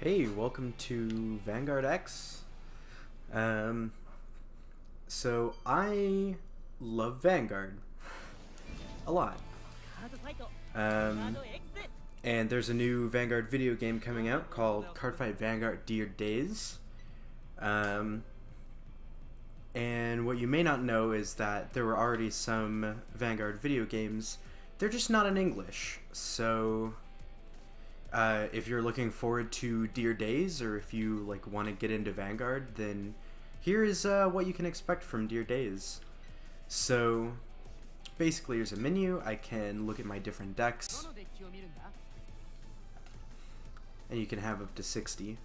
Hey, welcome to Vanguard EX. So I love Vanguard a lot. And there's a new Vanguard video game coming out called Cardfight Vanguard EX. And what you may not know is that there were already some Vanguard video games. They're just not in English. So if you're looking forward to Dear Days, or if you want to get into Vanguard, then here is what you can expect from Dear Days. So basically, here's a menu. I can look at my different decks, and you can have up to 60.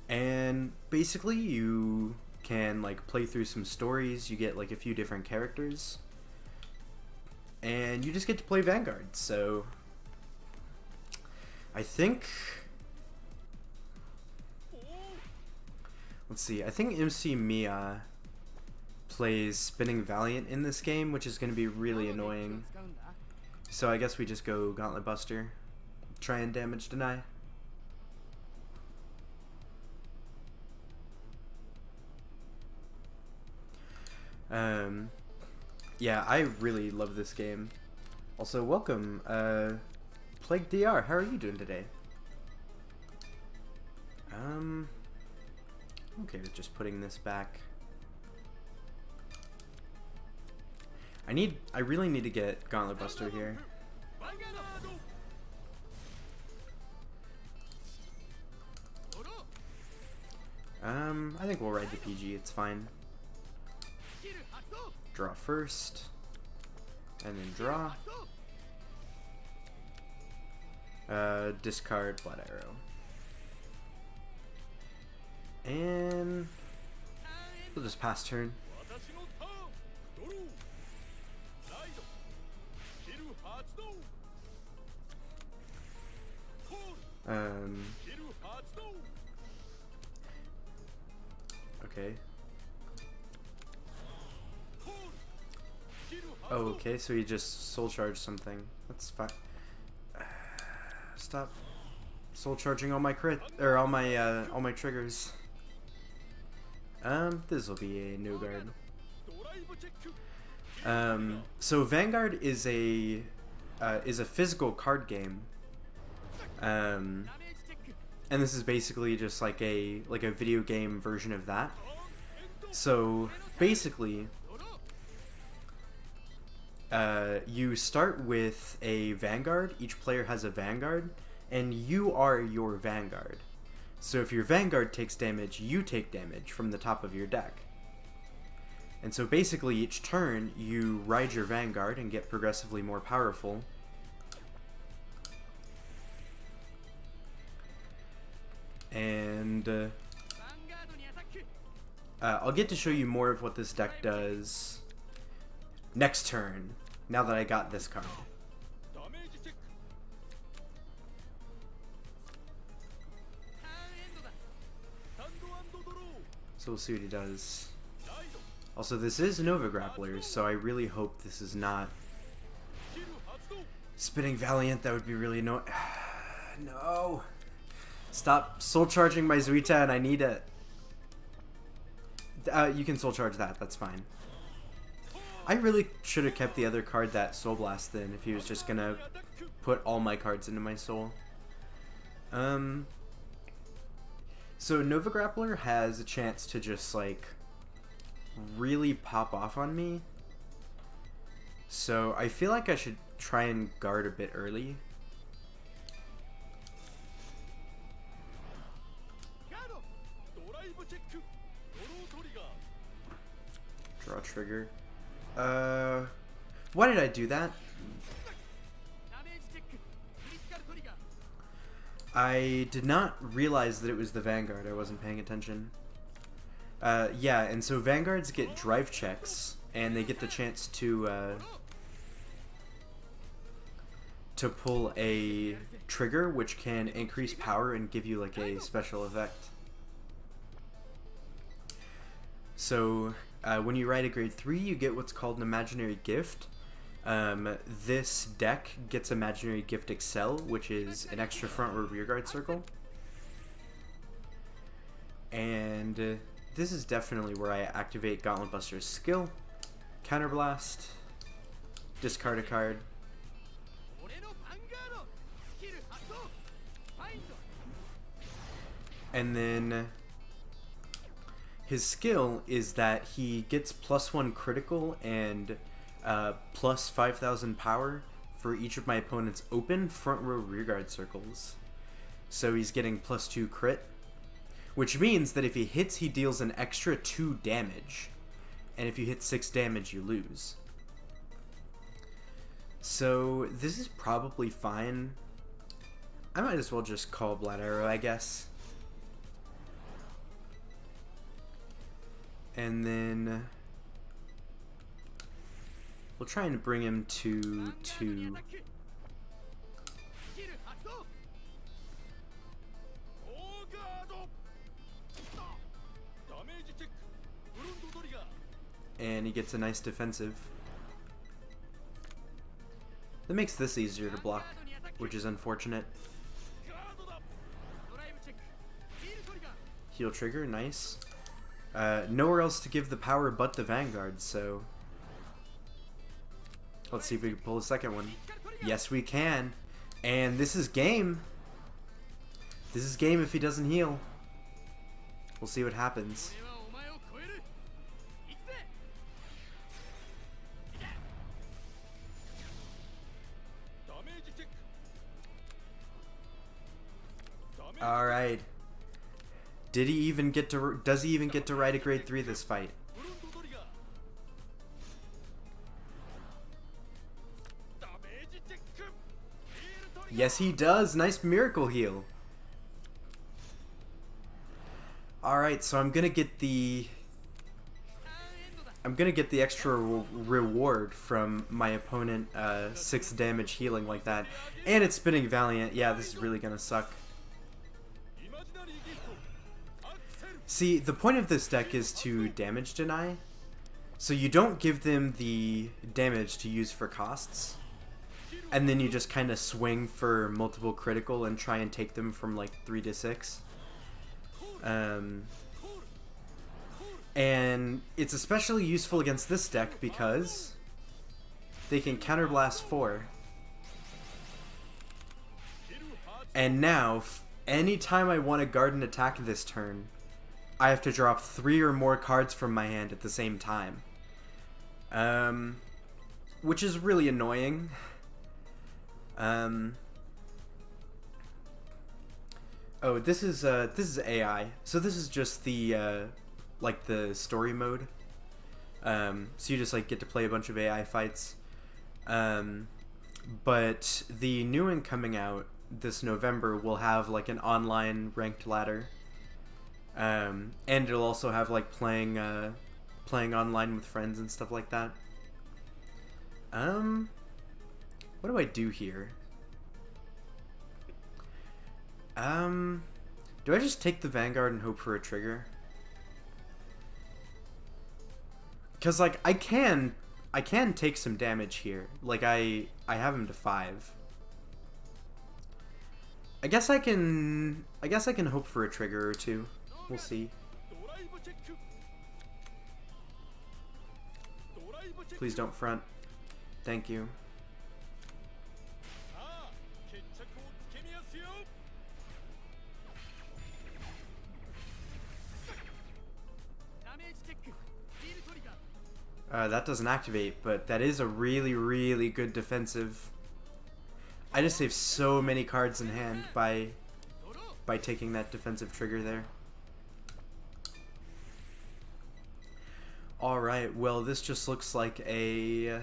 And basically, you can play through some stories. You get a few different characters, and you just get to play Vanguard. So I think, let's see, I think MC Mia plays Spinning Valiant in this game, which is going to be really annoying. So I guess we just go Gauntlet Buster, try and damage deny. Yeah, I really love this game. Also, welcome, Plague DR. How are you doing today? Okay, just putting this back. I really need to get Gauntlet Buster here. I think we'll ride the PG, it's fine. Draw first, and then draw. Discard Blood Arrow. And we'll just pass turn. Okay. Oh, okay, so you just soul charge something. That's fine. Stop soul charging all my all my triggers. This will be a no guard. So Vanguard is a physical card game. And this is basically just like a video game version of that. So basically, you start with a Vanguard. Each player has a Vanguard, and you are your Vanguard. So if your Vanguard takes damage, you take damage from the top of your deck. And so basically each turn, you ride your Vanguard and get progressively more powerful. And I'll get to show you more of what this deck does next turn, now that I got this card. So we'll see what he does. Also, this is Nova Grapplers, so I really hope this is not Spinning Valiant. That would be really no. Stop soul charging my Zuita, and I need it. You can soul charge that, that's fine. I really should have kept the other card that Soul Blast then, if he was just gonna put all my cards into my soul. So Nova Grappler has a chance to just really pop off on me. So I feel like I should try and guard a bit early. Draw trigger. Why did I do that? I did not realize that it was the Vanguard. I wasn't paying attention. Yeah, and so Vanguards get drive checks, and they get the chance to pull a trigger, which can increase power and give you a special effect. So when you ride a grade 3, you get what's called an imaginary gift. This deck gets Imaginary Gift Excel, which is an extra front or rear guard circle. And this is definitely where I activate Gauntlet Buster's skill. Counterblast. Discard a card. And then his skill is that he gets +1 critical and plus 5,000 power for each of my opponent's open front row rearguard circles. So he's getting +2 crit, which means that if he hits, he deals an extra 2 damage. And if you hit 6 damage, you lose. So this is probably fine. I might as well just call Blood Arrow, I guess. And then we'll try and bring him to 2. And he gets a nice defensive. That makes this easier to block, which is unfortunate. Heal trigger, nice. Nowhere else to give the power but the Vanguard, so let's see if we can pull a second one. Yes, we can. And this is game. This is game if he doesn't heal. We'll see what happens. Alright. Did he even get to... Does he even get to ride a grade 3 this fight? Yes, he does. Nice miracle heal. Alright, so I'm gonna get the extra reward from my opponent, 6 damage healing like that. And it's spinning Valiant. Yeah, this is really gonna suck. See, the point of this deck is to damage deny. So you don't give them the damage to use for costs. And then you just kind of swing for multiple critical and try and take them from like 3 to 6. And it's especially useful against this deck because they can counterblast 4. And now, anytime I want to guard an attack this turn, I have to drop 3 or more cards from my hand at the same time. Which is really annoying. Oh, this is AI. So this is just the like the story mode. So you just like get to play a bunch of AI fights. But the new one coming out this November will have like an online ranked ladder. And it'll also have like playing online with friends and stuff like that. What do I do here? Do I just take the Vanguard and hope for a trigger? Because like I can take some damage here. Like I have him to 5. I guess I can hope for a trigger or 2. We'll see. Please don't front. Thank you. That doesn't activate, but that is a really, really good defensive. I just saved so many cards in hand by taking that defensive trigger there. Alright, well this just looks like a...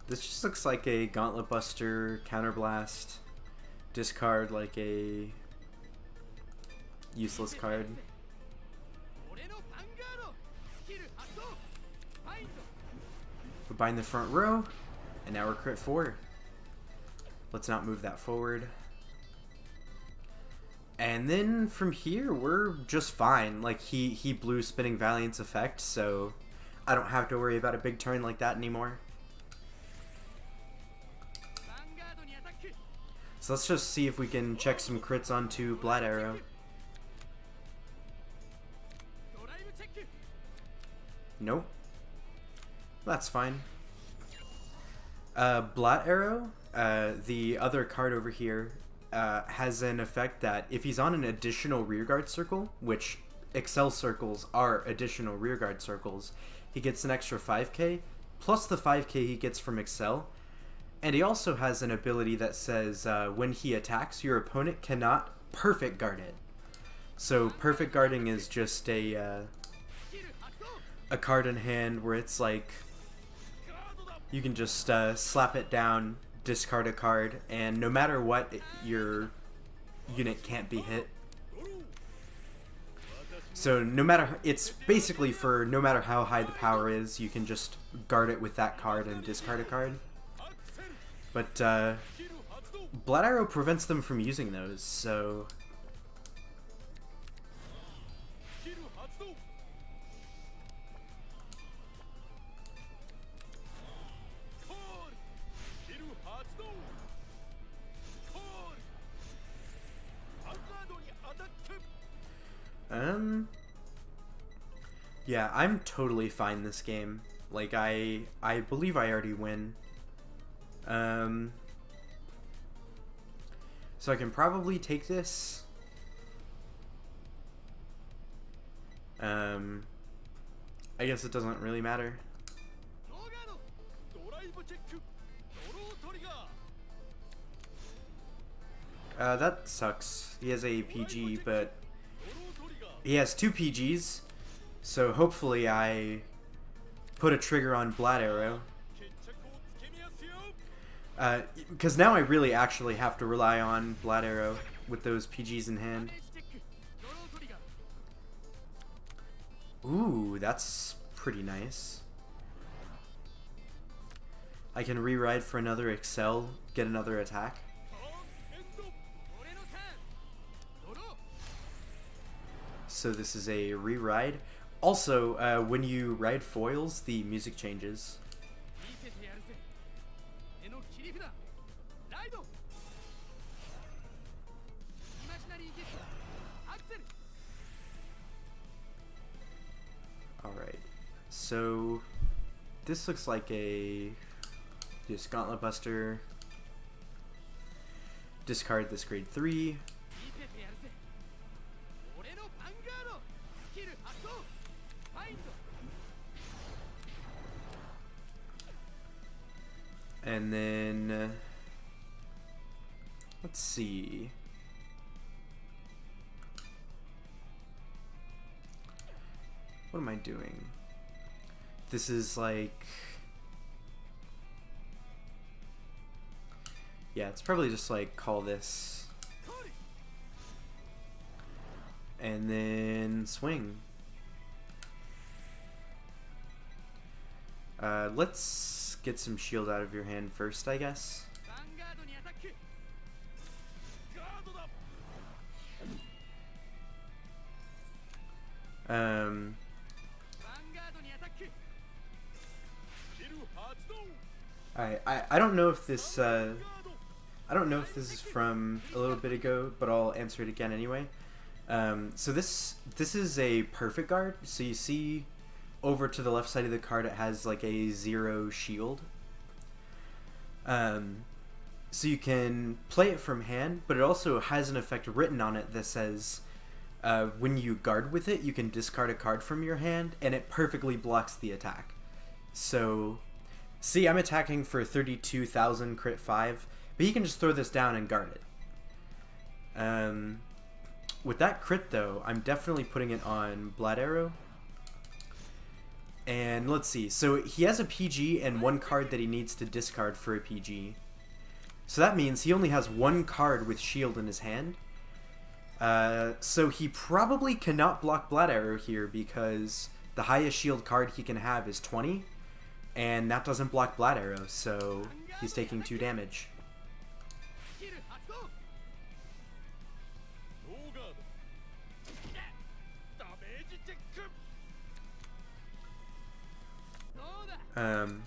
This just looks like a Gauntlet Buster, Counterblast, discard like a useless card. We bind the front row, and now we're crit 4. Let's not move that forward. And then from here, we're just fine. Like, he blew Spinning Valiant's effect, so I don't have to worry about a big turn like that anymore. So let's just see if we can check some crits onto Blood Arrow. Nope. That's fine. Blood Arrow, the other card over here, has an effect that if he's on an additional rearguard circle, which Excel circles are additional rearguard circles, he gets an extra 5k, plus the 5k he gets from Excel. And he also has an ability that says when he attacks, your opponent cannot perfect guard it. So perfect guarding is just a card in hand where it's like you can just slap it down, discard a card, and no matter what, your unit can't be hit. So no matter, it's basically for no matter how high the power is, you can just guard it with that card and discard a card. But Blood Arrow prevents them from using those, so... Yeah, I'm totally fine this game. Like, I believe I already win. So I can probably take this. I guess it doesn't really matter. That sucks. He has a PG, but he has 2 PGs, so hopefully I put a trigger on Blood Arrow. Because now I really actually have to rely on Blood Arrow with those PGs in hand. Ooh, that's pretty nice. I can reride for another Excel, get another attack. So this is a reride. Also, when you ride foils, the music changes. Alright, so this looks like a just Gauntlet Buster. Discard this grade 3. And then let's see. What am I doing? This is like, yeah, it's probably just like call this and then swing. Let's get some shield out of your hand first, I guess. I don't know if this I don't know if this is from a little bit ago, but I'll answer it again anyway. So this is a perfect guard. So you see over to the left side of the card it has like a 0 shield. So you can play it from hand, but it also has an effect written on it that says when you guard with it, you can discard a card from your hand, and it perfectly blocks the attack. So, see, I'm attacking for 32,000 crit 5, but he can just throw this down and guard it. With that crit, though, I'm definitely putting it on Blood Arrow. And let's see, so he has a PG and 1 card that he needs to discard for a PG. So that means he only has 1 card with shield in his hand. So he probably cannot block Blood Arrow here because the highest shield card he can have is 20. And that doesn't block Blood Arrow, so he's taking 2 damage. Um,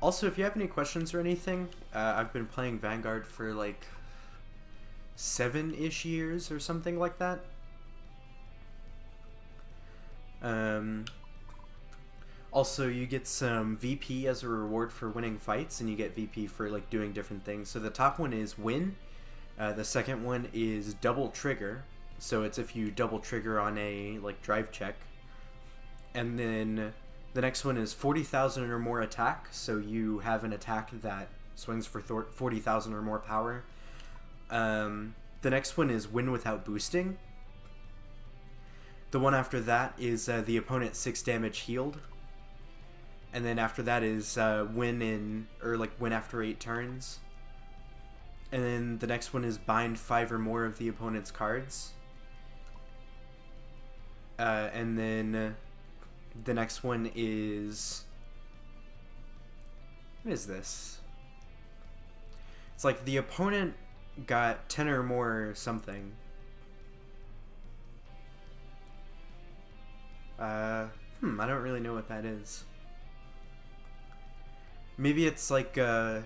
Also, if you have any questions or anything, I've been playing Vanguard for like 7-ish years or something like that. Also, you get some VP as a reward for winning fights, and you get VP for like doing different things. So the top one is win. The second one is double trigger. So it's if you double trigger on a like drive check. And then the next one is 40,000 or more attack. So you have an attack that swings for 40,000 or more power. The next one is win without boosting. The one after that is the opponent 6 damage healed. And then after that is win after 8 turns. And then the next one is bind 5 or more of the opponent's cards. And then the next one is... What is this? It's like the opponent got 10 or more something. I don't really know what that is. Maybe it's like, I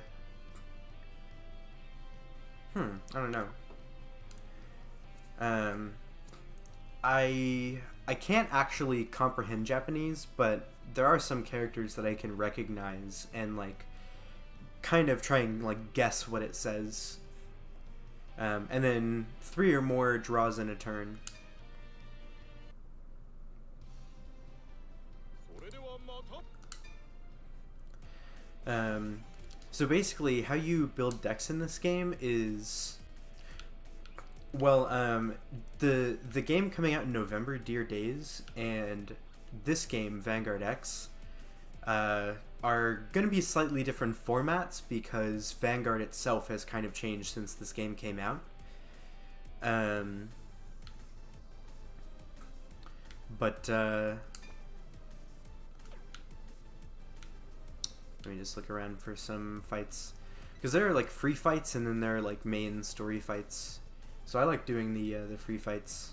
don't know. I can't actually comprehend Japanese, but there are some characters that I can recognize and, like, kind of try and, like, guess what it says. And then 3 or more draws in a turn. So basically, how you build decks in this game is, well, the game coming out in November, Dear Days, and this game, Vanguard EX, are going to be slightly different formats because Vanguard itself has kind of changed since this game came out. Let me just look around for some fights, because there are like free fights and then there are like main story fights. So I like doing the free fights.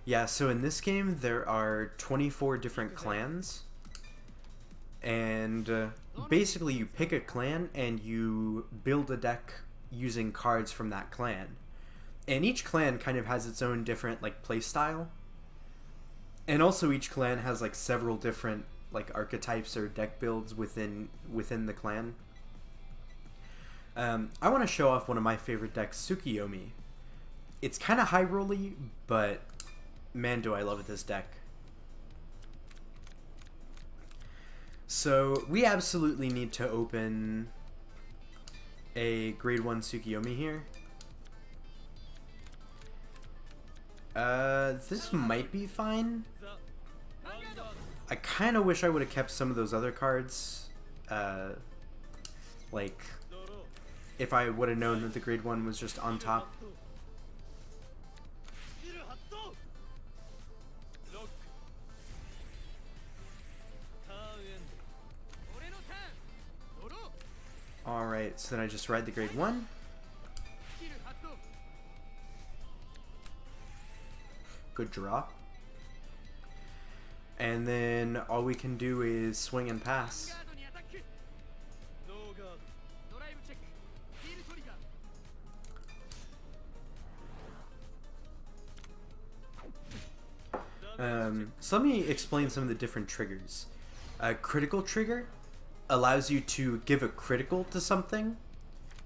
Yeah, so in this game there are 24 different clans, and basically you pick a clan and you build a deck using cards from that clan. And each clan kind of has its own different like play style. And also each clan has like several different like archetypes or deck builds within the clan. I want to show off one of my favorite decks, Tsukuyomi. It's kind of high rolly, but man, do I love this deck. So we absolutely need to open a grade 1 Tsukuyomi here. This might be fine. I kind of wish I would have kept some of those other cards. Like, if I would have known that the grade 1 was just on top. Alright, so then I just ride the grade 1. Good draw. And then all we can do is swing and pass. So let me explain some of the different triggers. A critical trigger allows you to give a critical to something,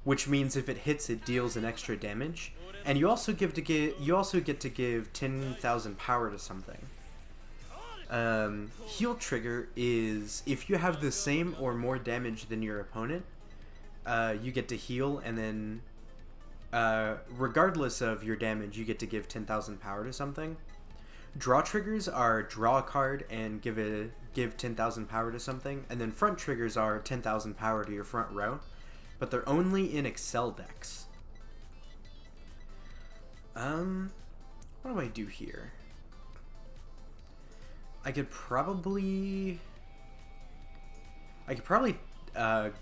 which means if it hits, it deals an extra damage. And you also get to give 10,000 power to something. Heal trigger is if you have the same or more damage than your opponent, you get to heal, and then regardless of your damage, you get to give 10,000 power to something. Draw triggers are draw a card and give 10,000 power to something, and then front triggers are 10,000 power to your front row, but they're only in Excel decks. What do I do here? I could probably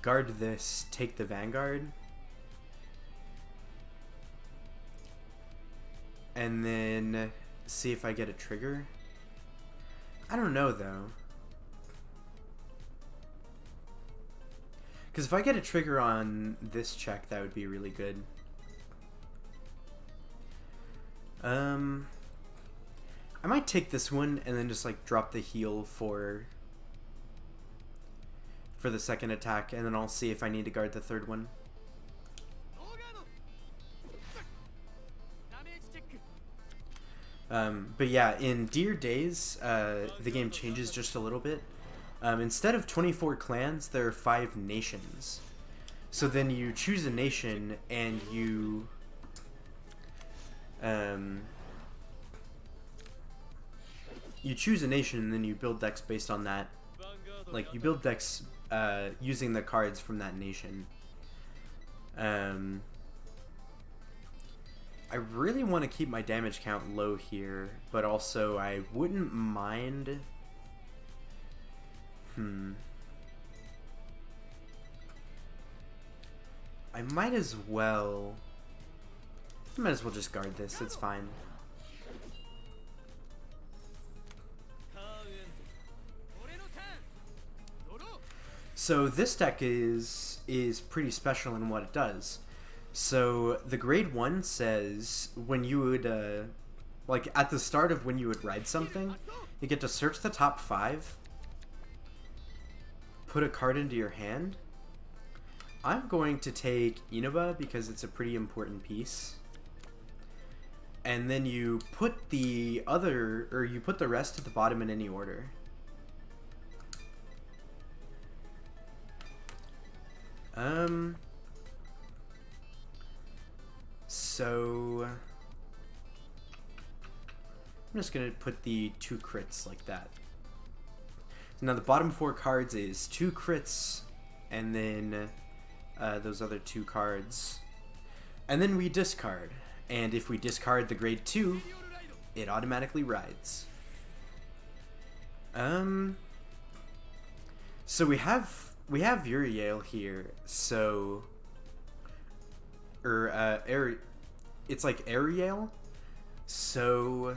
guard this, take the Vanguard, and then see if I get a trigger. I don't know, though. Because if I get a trigger on this check, that would be really good. I might take this one and then just like drop the heal for the second attack, and then I'll see if I need to guard the third one. But yeah, in Dear Days, the game changes just a little bit. Instead of 24 clans, there are 5 nations. So then you choose a nation and you choose a nation and then you build decks based on that. Like, you build decks using the cards from that nation. I really want to keep my damage count low here, but also I wouldn't mind... I might as well just guard this, it's fine. So this deck is pretty special in what it does. So the grade 1 says when you would, like at the start of when you would ride something, you get to search the top 5, put a card into your hand. I'm going to take Inaba because it's a pretty important piece. And then you put the rest at the bottom in any order. So I'm just gonna put the 2 crits like that. Now the bottom 4 cards is 2 crits, and then those other 2 cards, and then we discard. And if we discard the grade 2, it automatically rides. So we have Uriel here. So, it's like Ariel. So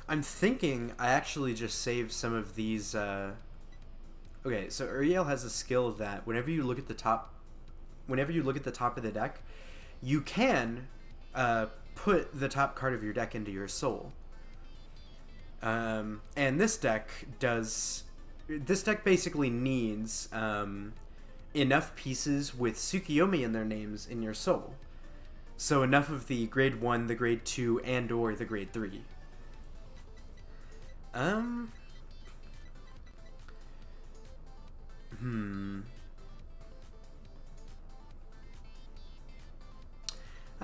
I'm thinking I actually just save some of these. Okay, so Uriel has a skill that whenever you look at the top of the deck, you can put the top card of your deck into your soul. And this deck basically needs enough pieces with Tsukuyomi in their names in your soul. So enough of the grade 1, the grade 2, and or the grade 3. I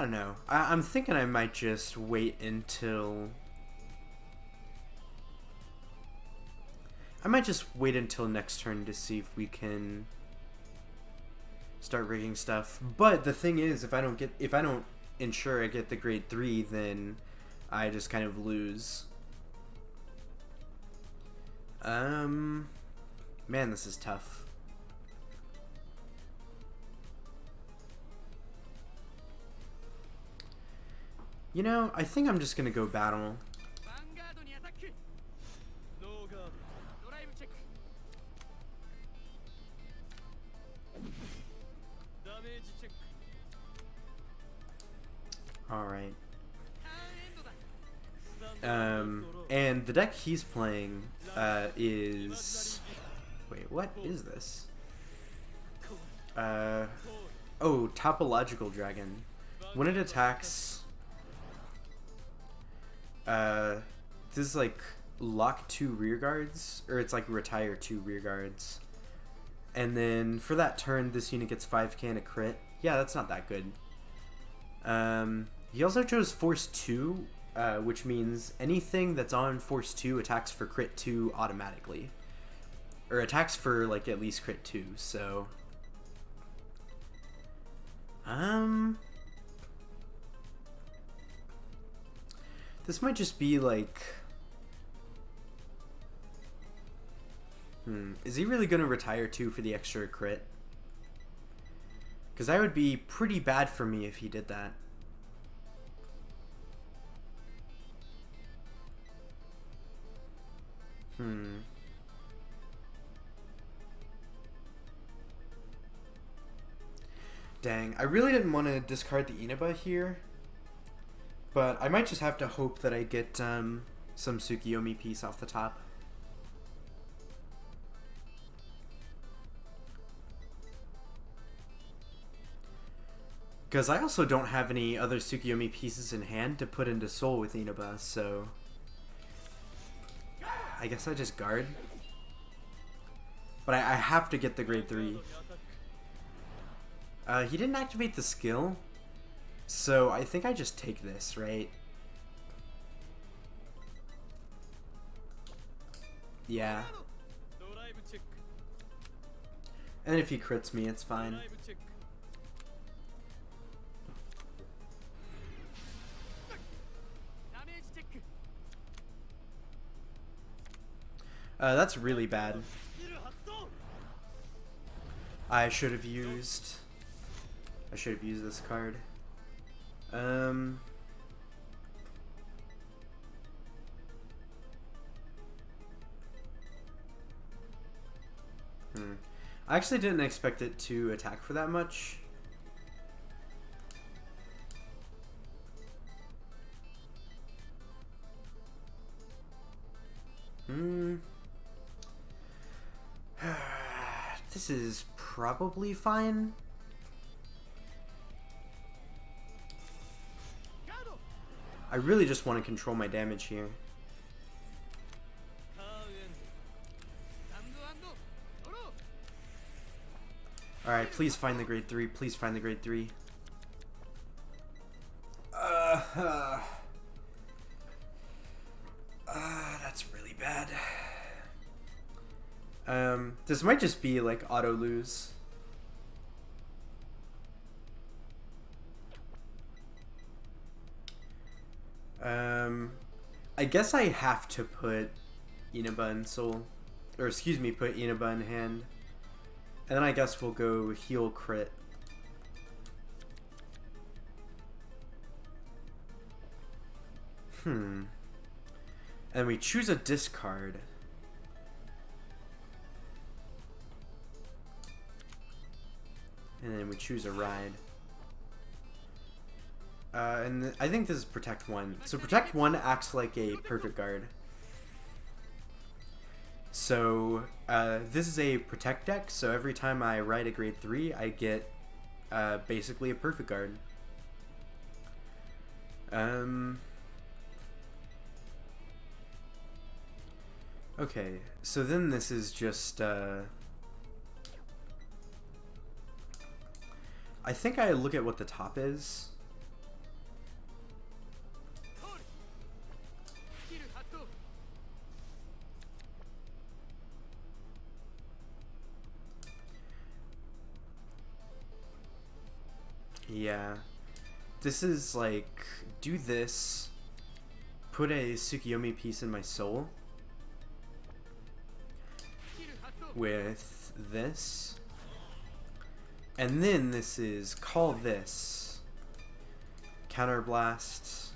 don't know. I'm thinking I might just wait until... next turn to see if we can start rigging stuff. But the thing is, if I don't ensure I get the grade 3, then I just kind of lose. Man, this is tough. You know, I think I'm just gonna go battle. Alright. And the deck he's playing is... Wait, what is this? Oh, Topological Dragon. When it attacks... this is like lock 2 rear guards, or it's like retire 2 rear guards. And then for that turn, this unit gets 5k and a crit. Yeah, that's not that good. He also chose Force 2, which means anything that's on Force 2 attacks for crit 2 automatically. Or attacks for, like, at least crit 2, so... This might just be, like... Is he really gonna retire 2 for the extra crit? Because that would be pretty bad for me if he did that. Hmm. Dang, I really didn't want to discard the Inaba here, but I might just have to hope that I get some Tsukuyomi piece off the top. Because I also don't have any other Tsukuyomi pieces in hand to put into Soul with Inaba, so I guess I just guard. But I have to get the grade 3. He didn't activate the skill, so I think I just take this, right? Yeah. And if he crits me, it's fine. That's really bad. I should have used this card. I actually didn't expect it to attack for that much. This is probably fine. I really just want to control my damage here. Alright, please find the grade 3. Please find the grade 3. That's really bad. This might just be like auto lose. I guess I have to put Inaba in Soul. Or excuse me, put Inaba in hand. And then I guess we'll go heal crit. And we choose a discard. And then we choose a ride. And I think this is Protect 1. So Protect 1 acts like a perfect guard. So this is a Protect deck, so every time I ride a grade 3, I get basically a perfect guard. Okay, so then this is just... I think I look at what the top is. Yeah. This is like, do this, put a Tsukuyomi piece in my soul with this, and then this is call this Counter Blast,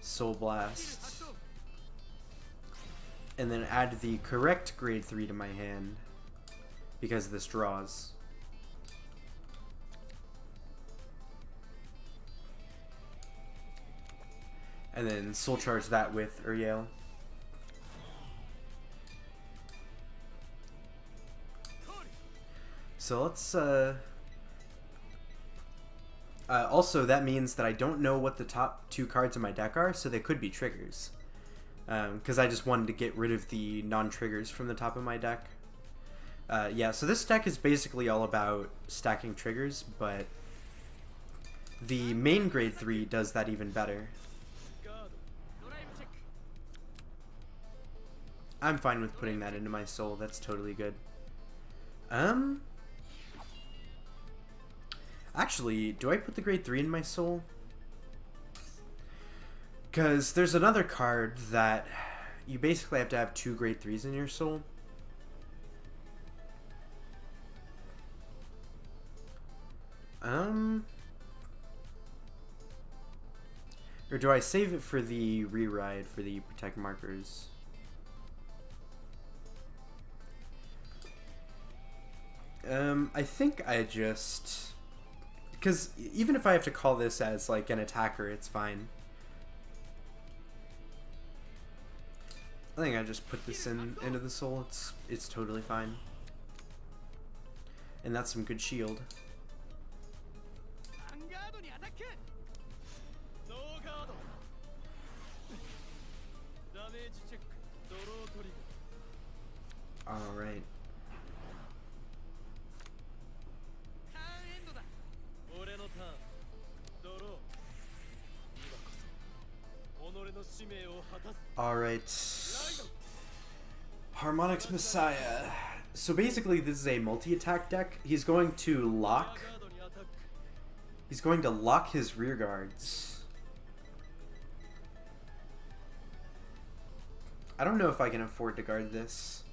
Soul Blast, and then add the correct grade 3 to my hand because this draws. And then Soul Charge that with Uriel. So let's also that means that I don't know what the top 2 cards in my deck are, so they could be triggers. Because I just wanted to get rid of the non-triggers from the top of my deck. Yeah, so this deck is basically all about stacking triggers, but the main grade 3 does that even better. I'm fine with putting that into my soul. That's totally good. Actually, do I put the grade 3 in my soul? Because there's another card that you basically have to have 2 grade 3s in your soul. Or do I save it for the re-ride for the Protect markers? I think I just... Because even if I have to call this as, like, an attacker, it's fine. I think I just put this into the soul. It's totally fine. And that's some good shield. Alright. Alright. Harmonix Messiah. So basically this is a multi-attack deck. He's going to lock his rear guards. I don't know if I can afford to guard this.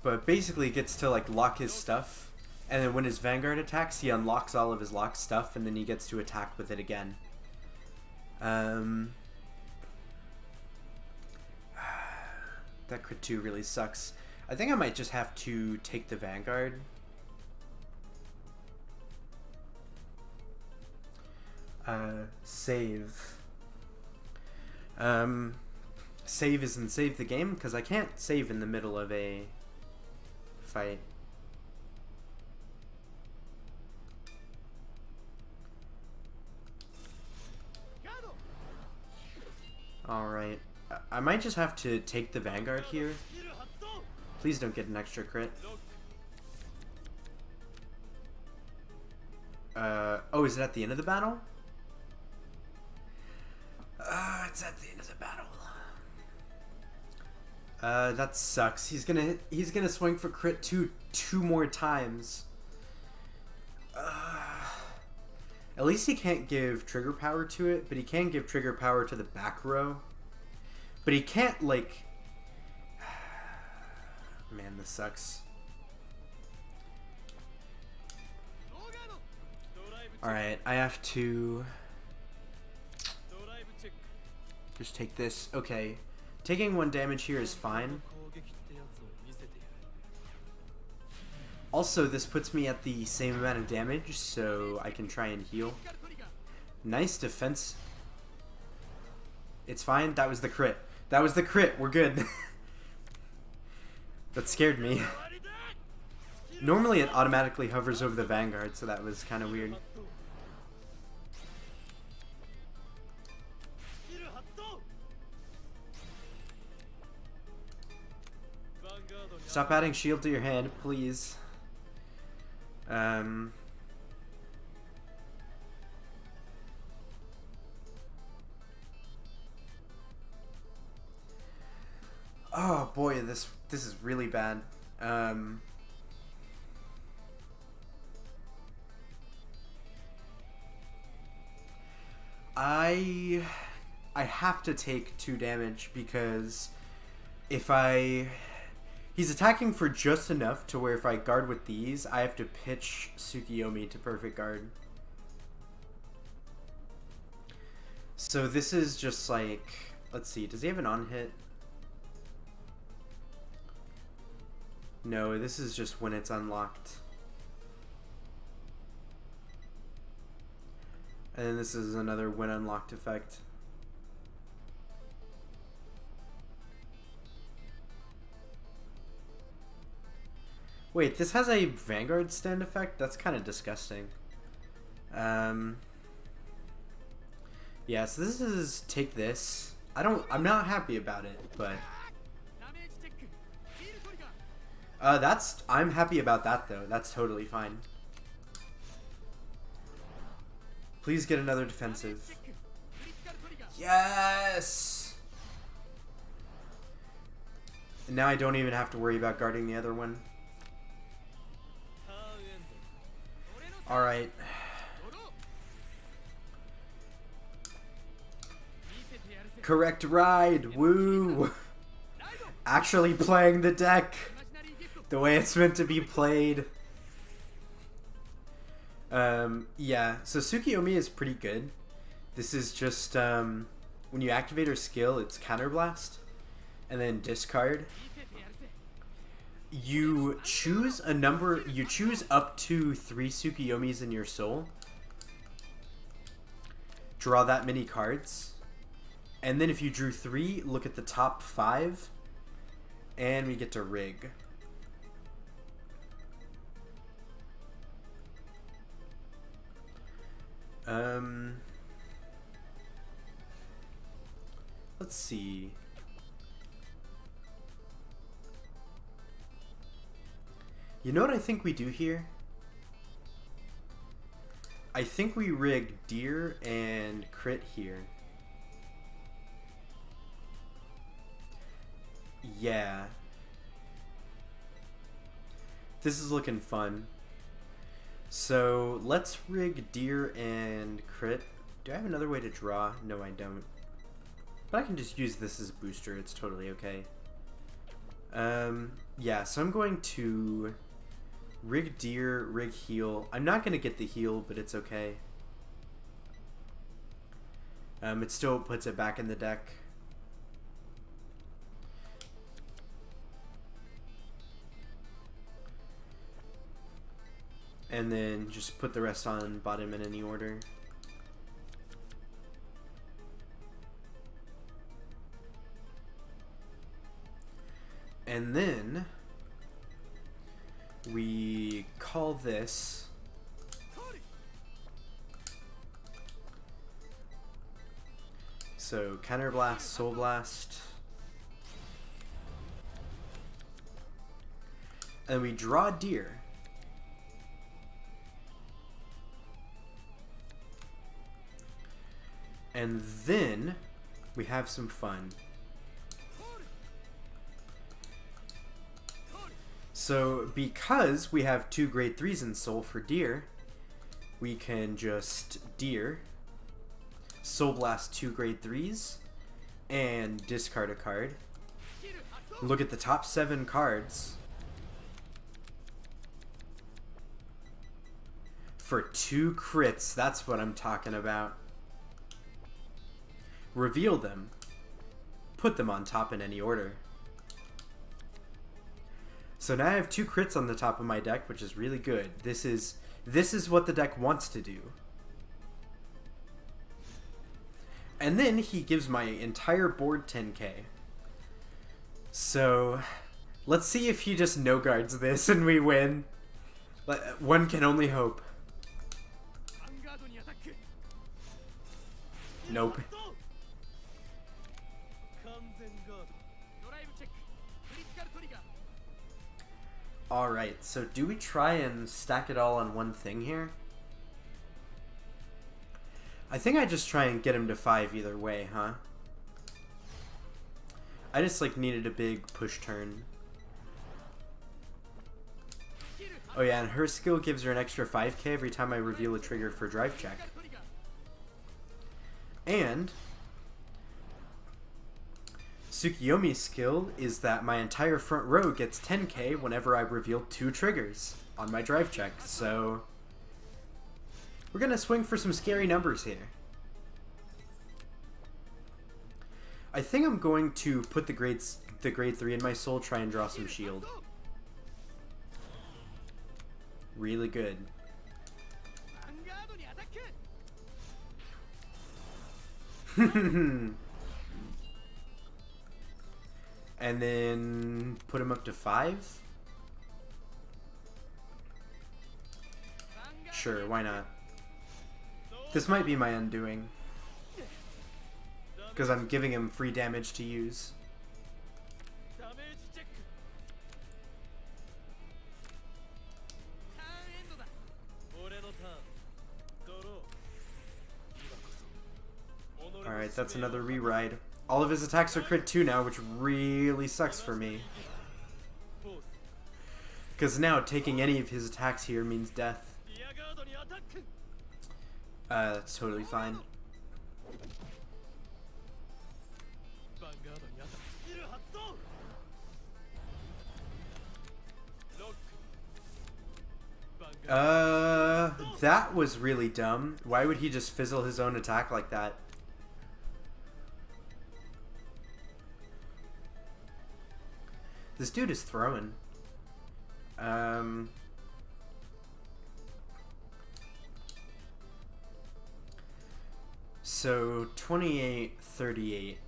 But basically gets to like lock his stuff, and then when his Vanguard attacks, he unlocks all of his locked stuff, and then he gets to attack with it again. That crit 2 really sucks. I think I might just have to take the Vanguard. Save. Save isn't save the game, because I can't save in the middle of a fight. Alright. I might just have to take the Vanguard here. Please don't get an extra crit. Oh, is it at the end of the battle? It's at the end of the battle. That sucks. He's gonna swing for crit 2 more times. At least he can't give trigger power to it, but he can give trigger power to the back row. But he can't, like... Man, this sucks. Alright, I have to... just take this. Okay. Taking 1 damage here is fine. Also, this puts me at the same amount of damage, so I can try and heal. Nice defense. It's fine. That was the crit. That was the crit. We're good. That scared me. Normally it automatically hovers over the Vanguard, so that was kind of weird. Stop adding shield to your hand, please. Oh boy, this is really bad. I have to take 2 damage because if he's attacking for just enough to where if I guard with these, I have to pitch Tsukuyomi to perfect guard. So this is just like, let's see, does he have an on-hit? No, this is just when it's unlocked. And then this is another when unlocked effect. Wait, this has a Vanguard stand effect? That's kind of disgusting. Yeah, so this is take this. I'm not happy about it, but I'm happy about that though. That's totally fine. Please get another defensive. Yes! And now I don't even have to worry about guarding the other one. Alright. Correct ride! Woo! Actually playing the deck the way it's meant to be played. Yeah, so Tsukuyomi is pretty good. This is just, when you activate her skill, it's Counterblast, and then discard. You choose a number, you choose up to 3 Tsukuyomis in your soul. Draw that many cards. And then if you drew 3, look at the top 5. And we get to rig. Let's see. You know what I think we do here? I think we rig deer and crit here. Yeah. This is looking fun. So let's rig deer and crit. Do I have another way to draw? No, I don't. But I can just use this as a booster. It's totally okay. Yeah, so I'm going to rig deer, rig heal. I'm not going to get the heal, but it's okay. It still puts it back in the deck. And then just put the rest on bottom in any order. And then we call this so Counterblast, Soul Blast, and we draw deer. And then we have some fun. So because we have 2 grade 3s in soul for deer, we can just deer, Soul Blast 2 grade 3s, and discard a card. Look at the top 7 cards. For 2 crits, that's what I'm talking about. Reveal them. Put them on top in any order. So now I have 2 crits on the top of my deck, which is really good. This is what the deck wants to do. And then he gives my entire board 10k. So let's see if he just no guards this and we win. One can only hope. Nope. Alright, so do we try and stack it all on one thing here? I think I just try and get him to 5 either way, huh? I just needed a big push turn. Oh yeah, and her skill gives her an extra 5k every time I reveal a trigger for drive check. And Tsukuyomi's skill is that my entire front row gets 10k whenever I reveal 2 triggers on my drive check, so we're gonna swing for some scary numbers here. I think I'm going to put the grade 3 in my soul, try and draw some shield. Really good. And then put him up to 5? Sure, why not? This might be my undoing. Because I'm giving him free damage to use. Alright, that's another rewrite. All of his attacks are crit 2 now, which really sucks for me. Because now taking any of his attacks here means death. That's totally fine. That was really dumb. Why would he just fizzle his own attack like that? This dude is throwing. So 28, 38.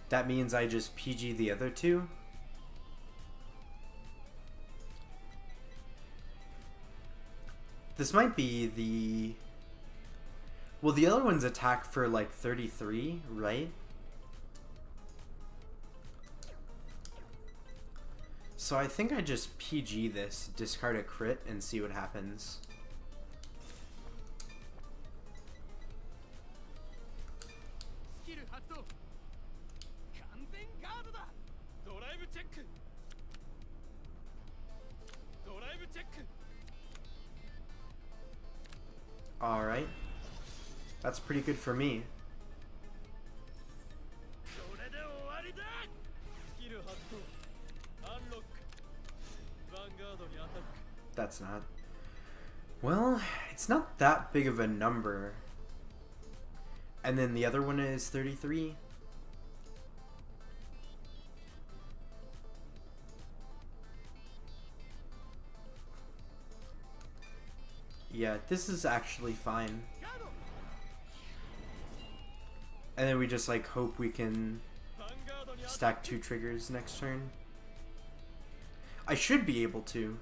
That means I just PG the other two. This might be the... Well, the other ones attack for like 33, right? So I think I just PG this, discard a crit, and see what happens. Alright. That's pretty good for me. That's not. Well, it's not that big of a number. And then the other one is 33. Yeah, this is actually fine. And then we just like hope we can stack 2 triggers next turn. I should be able to.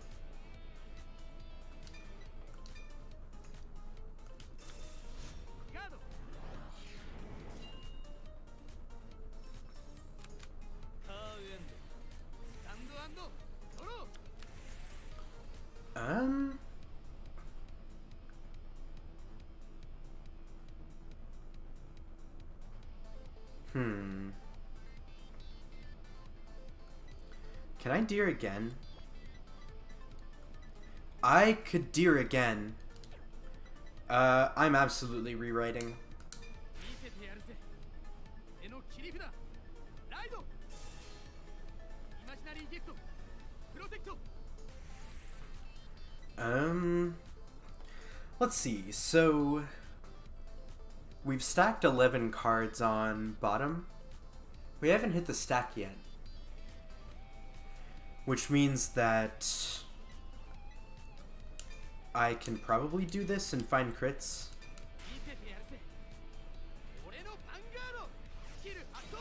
Can I deer again? I could deer again. I'm absolutely rewriting. Let's see. So we've stacked 11 cards on bottom. We haven't hit the stack yet. Which means that I can probably do this and find crits.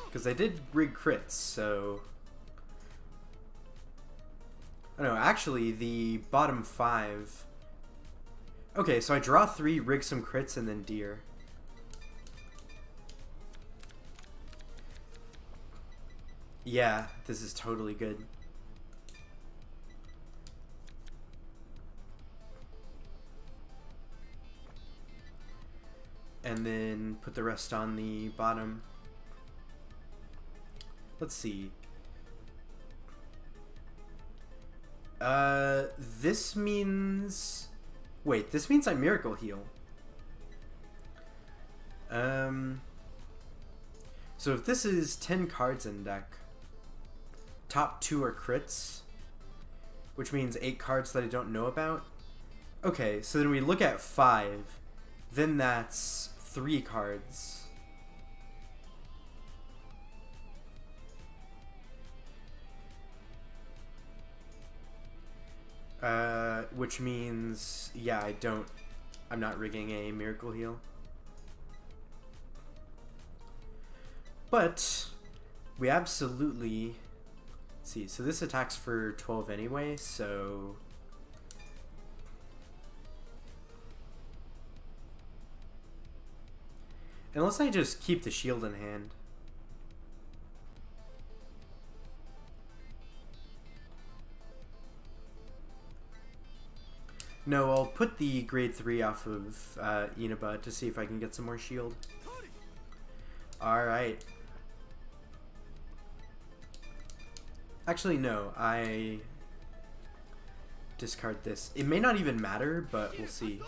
Because I did rig crits, so... Oh no, actually, the bottom 5... Okay, so I draw 3, rig some crits, and then deer. Yeah, this is totally good. And then put the rest on the bottom. Let's see. This means... Wait, this means I Miracle Heal. So if this is 10 cards in deck, top 2 are crits, which means 8 cards that I don't know about. Okay, so then we look at 5, then that's 3 cards. Which means, yeah, I'm not rigging a Miracle Heal. But we absolutely, let's see, so this attacks for 12 anyway, so unless I just keep the shield in hand. No, I'll put the grade 3 off of Inaba to see if I can get some more shield. Alright. Actually, no, I discard this. It may not even matter, but we'll see.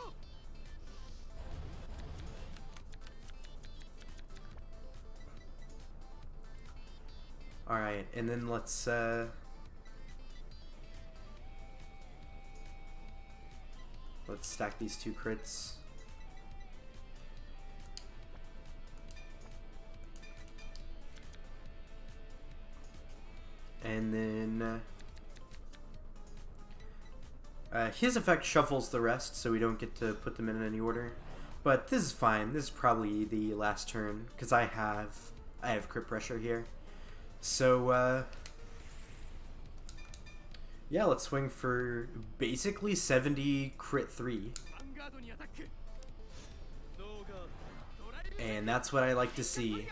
Alright, and then let's stack these 2 crits. And then his effect shuffles the rest, so we don't get to put them in any order. But this is fine. This is probably the last turn because I have crit pressure here. So yeah, let's swing for basically 70 crit 3. And that's what I like to see.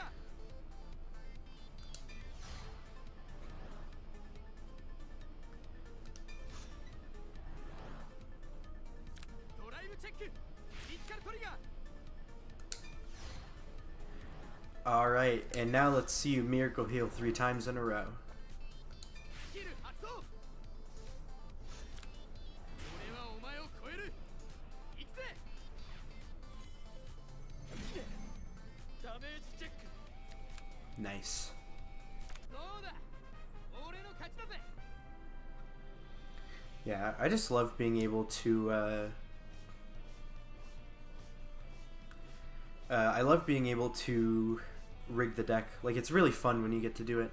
Alright, and now let's see you Miracle Heal 3 times in a row. Nice. Yeah, I just love being able to I love being able to rig the deck. Like, it's really fun when you get to do it.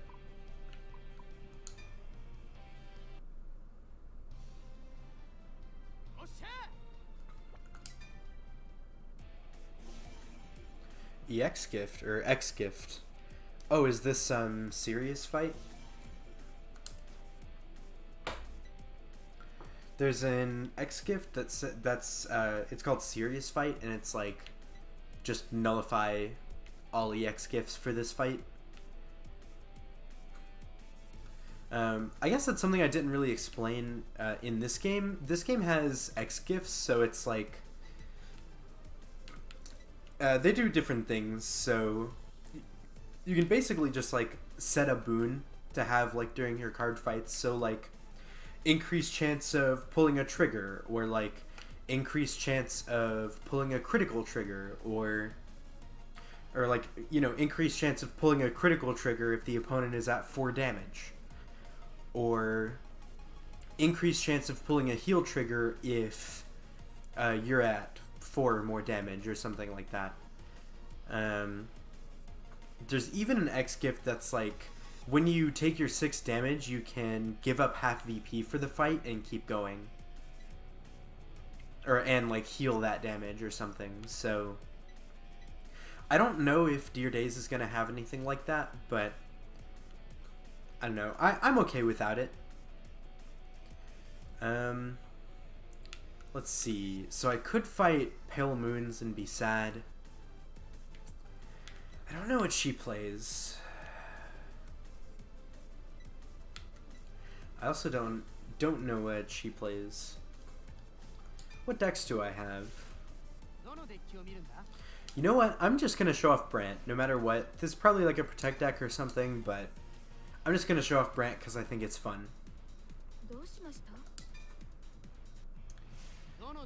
EX gift or X gift. Oh, is this serious fight? There's an X gift that's it's called Serious Fight, and it's like just nullify all EX gifts for this fight. I guess that's something I didn't really explain in this game. This game has X gifts, so it's like they do different things. So you can basically just like set a boon to have like during your card fights. So like increased chance of pulling a trigger, or like increased chance of pulling a critical trigger, or like, you know, increased chance of pulling a critical trigger if the opponent is at 4 damage, or increased chance of pulling a heal trigger if you're at 4 or more damage, or something like that. There's even an X gift that's like, when you take your 6 damage, you can give up half VP for the fight and keep going. And like heal that damage or something. So I don't know if Dear Days is going to have anything like that, but I don't know. I'm okay without it. Let's see. So I could fight Pale Moons and be sad. I don't know what she plays. I also don't know what she plays. What decks do I have? You know what? I'm just gonna show off Brandt, no matter what. This is probably like a protect deck or something, but I'm just gonna show off Brandt because I think it's fun.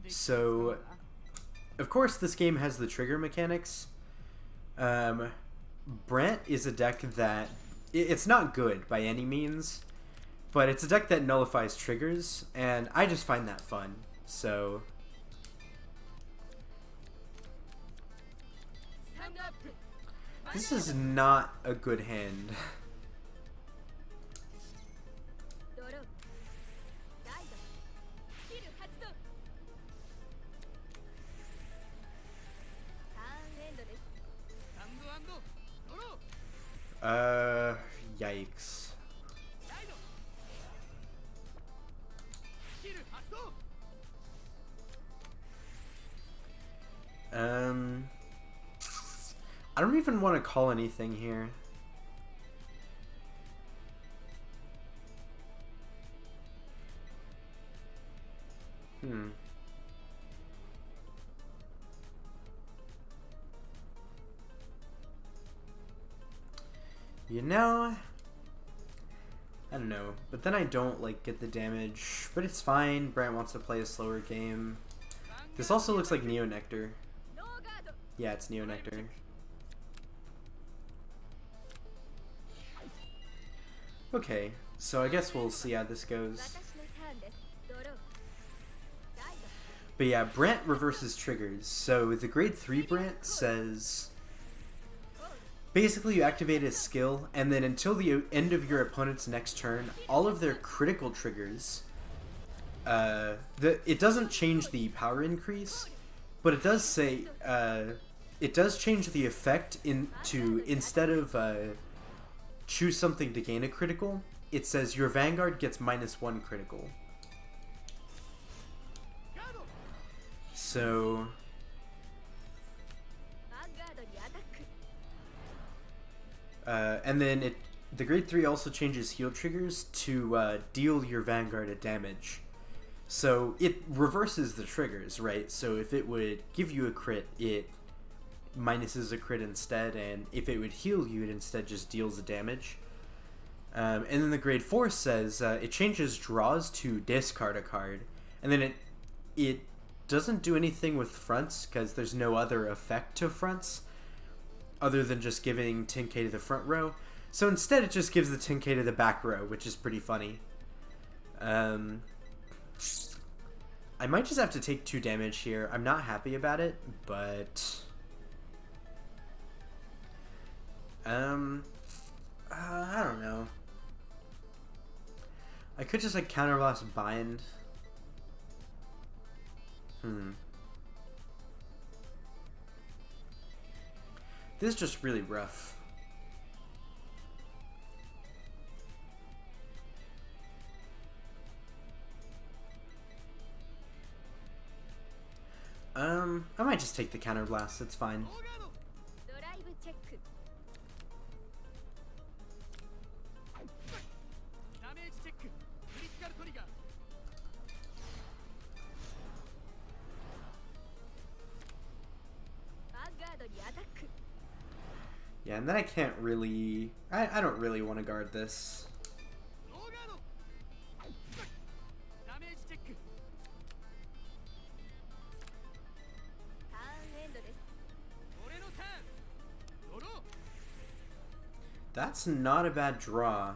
So, of course, this game has the trigger mechanics. Brandt is a deck that it's not good by any means, but it's a deck that nullifies triggers, and I just find that fun. So this is not a good hand. Yikes. I don't even want to call anything here. You know, I don't know, but then I don't like get the damage, but it's fine. Brandt wants to play a slower game. This also looks like Neo Nectar. Yeah, it's Neo Nectar. Okay, so I guess we'll see how this goes. But yeah, Brandt reverses triggers. So the grade 3 Brandt says Basically, you activate a skill, and then until the end of your opponent's next turn, all of their critical triggers, it doesn't change the power increase, but it does say, it does change the effect into, instead of choose something to gain a critical, it says your Vanguard gets -1 critical. So... and then the grade 3 also changes heal triggers to deal your Vanguard a damage. So it reverses the triggers, right? So if it would give you a crit, it minuses a crit instead, and if it would heal you, it instead just deals the damage. And then the grade 4 says it changes draws to discard a card, and then it doesn't do anything with fronts because there's no other effect to fronts other than just giving 10k to the front row. So instead it just gives the 10k to the back row, which is pretty funny. I might just have to take 2 damage here. I'm not happy about it, but... I don't know. I could just like counterblast bind. This is just really rough. I might just take the counterblast, it's fine. Yeah, and then I can't really... I don't really want to guard this. That's not a bad draw.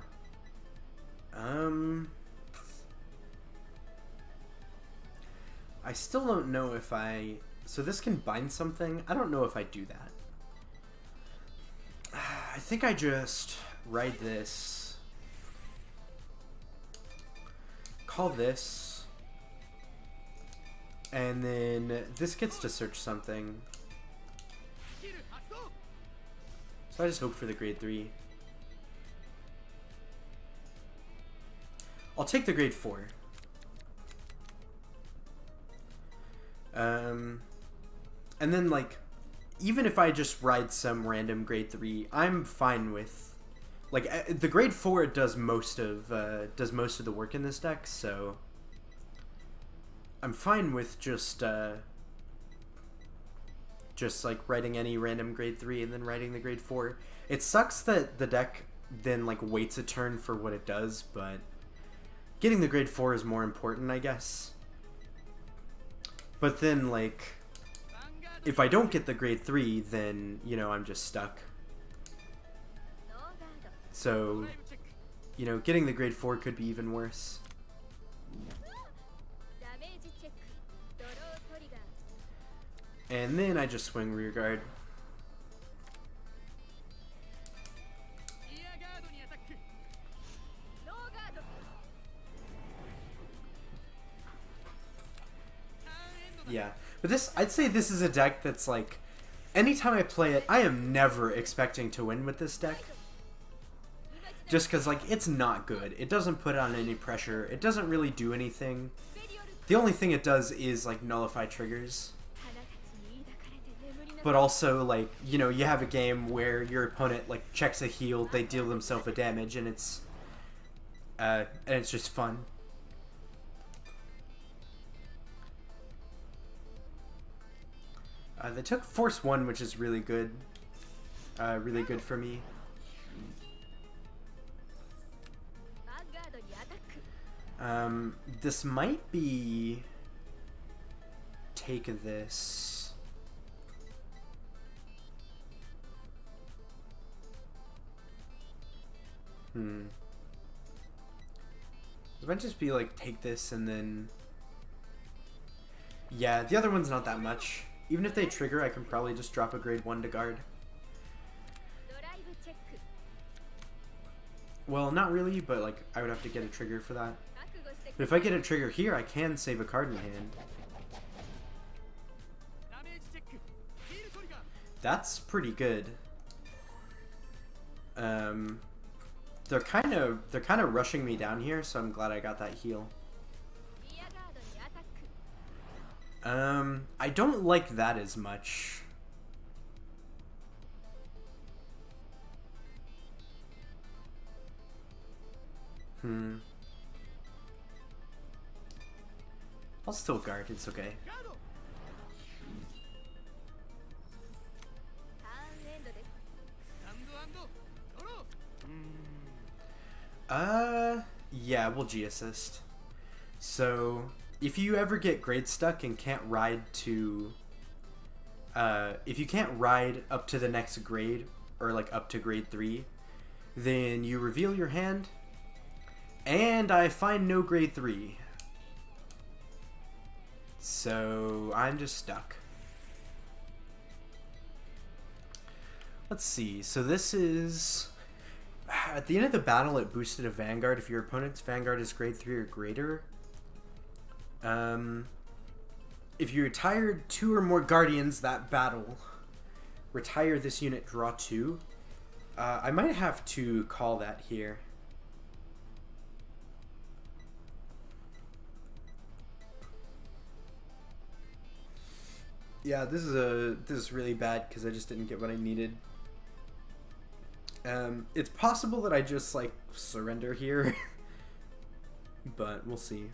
I still don't know if I... So this can bind something? I don't know if I do that. I think I just write this. Call this. And then this gets to search something. So I just hope for the grade 3. I'll take the grade 4. And then like, even if I just ride some random grade 3, I'm fine with, like, the grade 4 does most of the work in this deck, so I'm fine with just like writing any random grade 3 and then writing the grade 4. It sucks that the deck then like waits a turn for what it does, but getting the grade 4 is more important, I guess. But then like, if I don't get the grade 3, then, you know, I'm just stuck. So, you know, getting the grade 4 could be even worse. And then I just swing rear guard. Yeah. But this, I'd say this is a deck that's like, anytime I play it, I am never expecting to win with this deck. Just because, like, it's not good. It doesn't put on any pressure. It doesn't really do anything. The only thing it does is, like, nullify triggers. But also, like, you know, you have a game where your opponent, like, checks a heal, they deal themselves a damage, and it's just fun. They took Force 1, which is really good. Really good for me. This might be... Take this. It might just be like, take this and then... Yeah, the other one's not that much. Even if they trigger, I can probably just drop a grade 1 to guard. Well, not really, but like I would have to get a trigger for that. But if I get a trigger here, I can save a card in hand. That's pretty good. They're kind of rushing me down here, so I'm glad I got that heal. I don't like that as much. I'll still guard, it's okay. Yeah, we'll G-assist. So, if you ever get grade stuck and can't ride to... if you can't ride up to the next grade, or like up to grade 3, then you reveal your hand, and I find no grade 3. So, I'm just stuck. Let's see, so this is... At the end of the battle, it boosted a Vanguard if your opponent's Vanguard is grade 3 or greater. If you retired 2 or more Guardians that battle, retire this unit, draw 2. I might have to call that here. Yeah, this is really bad because I just didn't get what I needed. It's possible that I just like surrender here, but we'll see.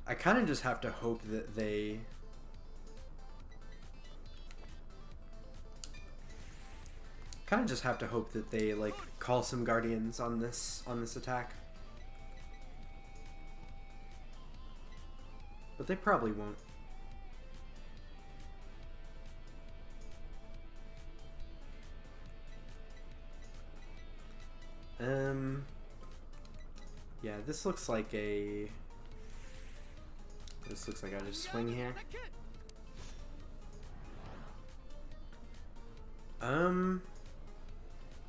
I kind of just have to hope that they like call some Guardians on this attack. But they probably won't. Yeah, this looks like I just swing here.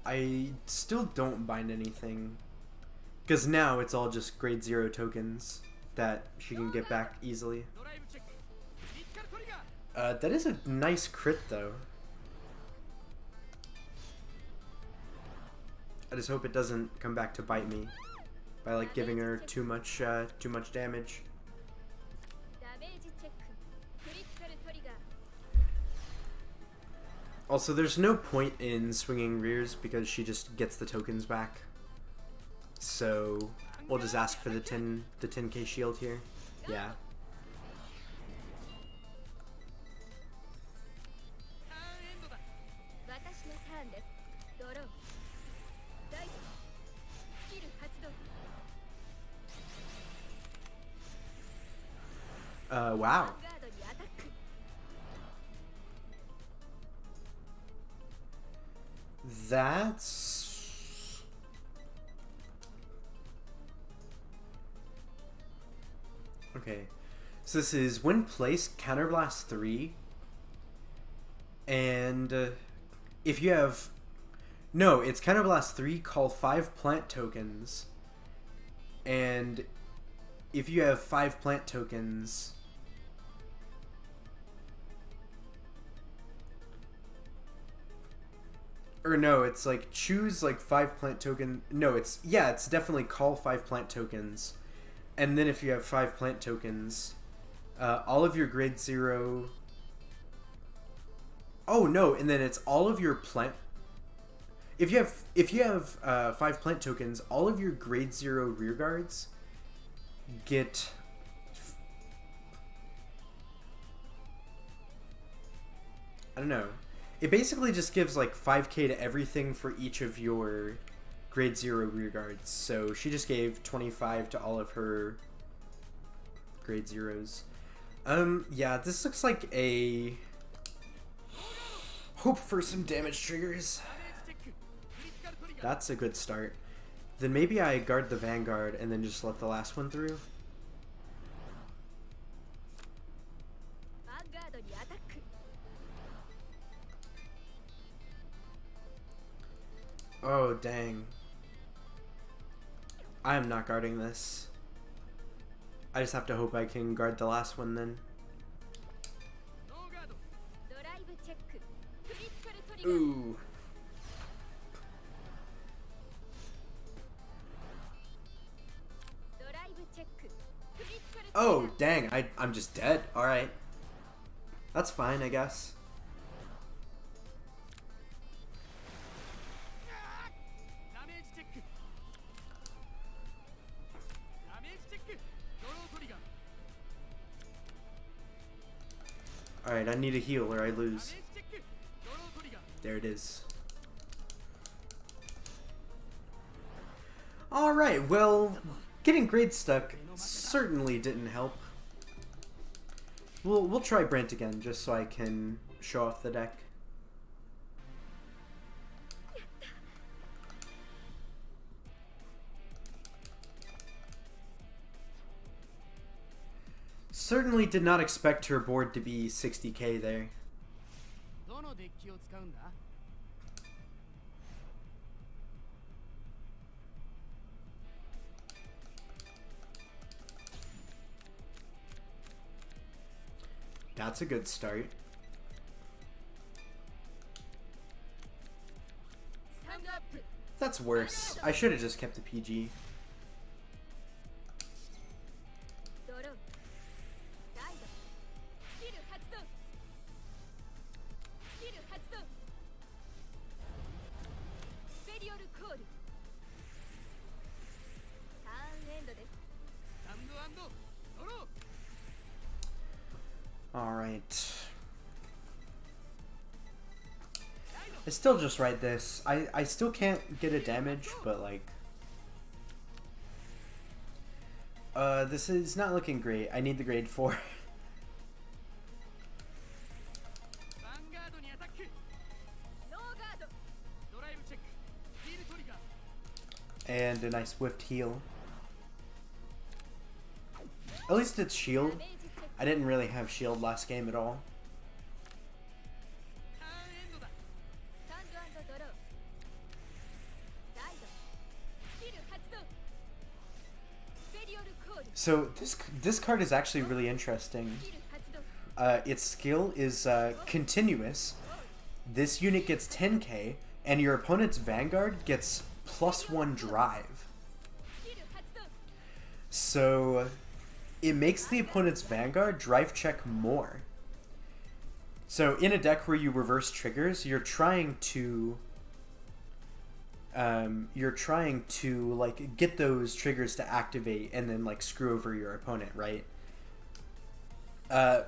I still don't bind anything, because now it's all just grade 0 tokens that she can get back easily. That is a nice crit though. I just hope it doesn't come back to bite me by like giving her too much damage. Also, there's no point in swinging rears because she just gets the tokens back. So we'll just ask for the 10k shield here. Yeah. Wow. That's... Okay. So this is when placed, Counterblast 3. And if you have... No, it's Counterblast 3, call 5 plant tokens. And if you have 5 plant tokens... Or no, it's like choose like 5 plant token. No, it's definitely call 5 plant tokens. And then if you have 5 plant tokens, all of your grade 0... Oh no, and then it's all of your plant... If you have 5 plant tokens, all of your grade 0 rear guards get... I don't know. It basically just gives like 5k to everything for each of your grade 0 rear guards. So she just gave 25 to all of her grade 0s. Yeah, this looks like a... Hope for some damage triggers. That's a good start. Then maybe I guard the Vanguard and then just let the last one through. Oh, dang. I am not guarding this. I just have to hope I can guard the last one then. Ooh. Oh, dang. I'm just dead. Alright. That's fine, I guess. Alright, I need a heal or I lose. There it is. Alright, well, getting grade stuck certainly didn't help. We'll try Brandt again, just so I can show off the deck. Certainly did not expect her board to be 60k there. That's a good start. That's worse. I should have just kept the PG. Alright. I still just write this. I still can't get a damage, but like... this is not looking great. I need the grade 4. And a nice whiffed heal. At least it's shield. I didn't really have shield last game at all. So this card is actually really interesting. Its skill is continuous. This unit gets 10k, and your opponent's Vanguard gets +1 drive. So it makes the opponent's Vanguard drive check more. So in a deck where you reverse triggers, you're trying to like get those triggers to activate and then like screw over your opponent, right?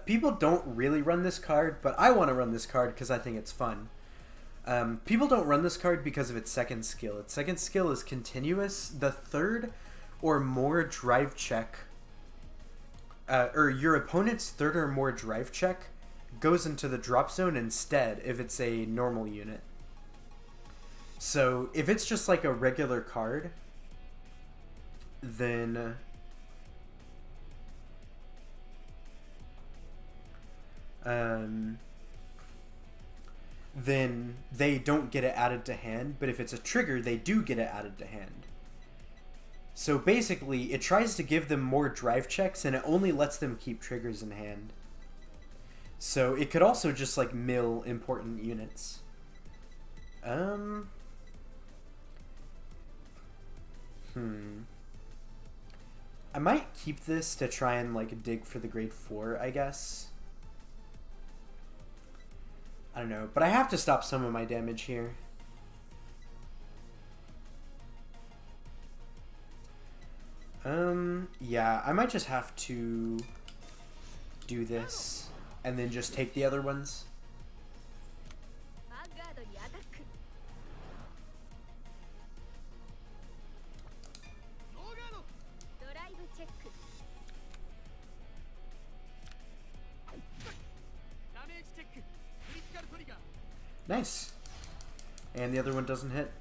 People don't really run this card, but I want to run this card because I think it's fun. People don't run this card because of its second skill. Its second skill is continuous. The third or more drive check, or your opponent's third or more drive check goes into the drop zone instead if it's a normal unit. So if it's just like a regular card, then they don't get it added to hand, but if it's a trigger, they do get it added to hand. So basically, it tries to give them more drive checks, and it only lets them keep triggers in hand. So it could also just like mill important units. I might keep this to try and like dig for the grade 4, I guess. I don't know, but I have to stop some of my damage here. Yeah, I might just have to do this and then just take the other ones. Nice. And the other one doesn't hit.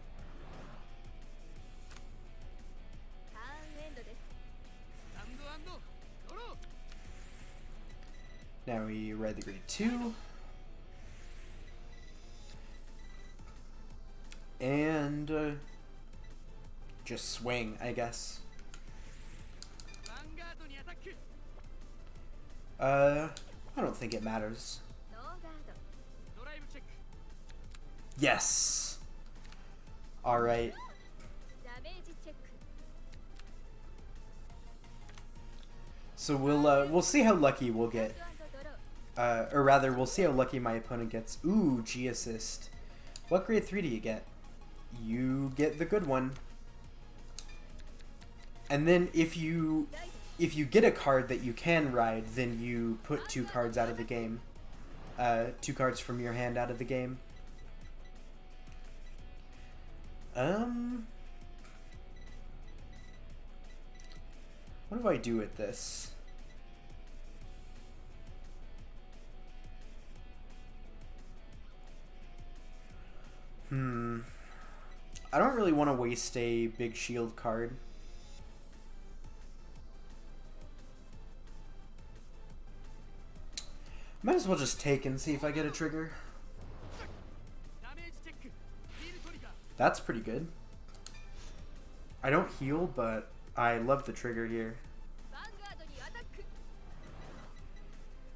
Now we ride the grade 2. And just swing, I guess. I don't think it matters. Yes. All right. So we'll see how lucky we'll get. Or rather, we'll see how lucky my opponent gets. Ooh, G assist. What grade 3 do you get? You get the good one. And then if you get a card that you can ride, then you put 2 cards out of the game. 2 cards from your hand out of the game. What do I do with this? I don't really want to waste a big shield card. Might as well just take and see if I get a trigger. That's pretty good. I don't heal, but I love the trigger here.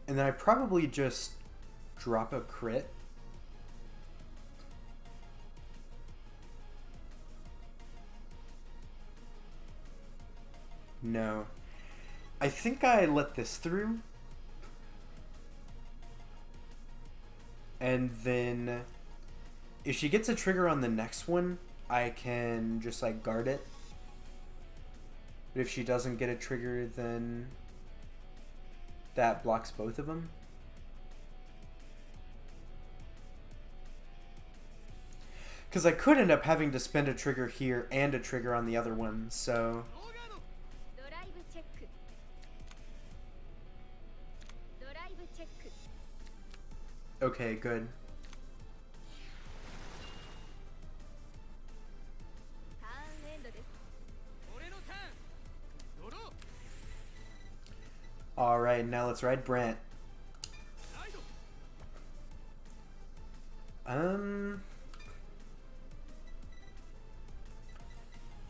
And then I probably just drop a crit. No. I think I let this through. And then if she gets a trigger on the next one, I can just like guard it. But if she doesn't get a trigger, then that blocks both of them. Because I could end up having to spend a trigger here and a trigger on the other one, so... Okay, good. Alright, now let's ride Brandt. What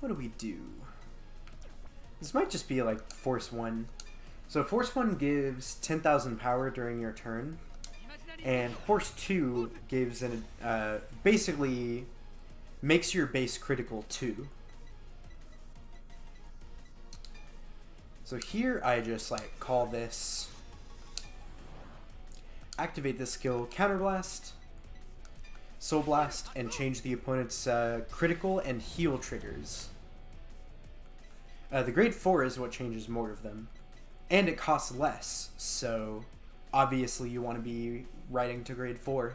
do we do? This might just be like Force 1. So Force 1 gives 10,000 power during your turn. And Force 2 gives an basically makes your base critical 2. So here I just like call this, activate this skill, Counterblast, Soul Blast, and change the opponent's critical and heal triggers. The grade 4 is what changes more of them. And it costs less, so obviously you want to be riding to grade 4.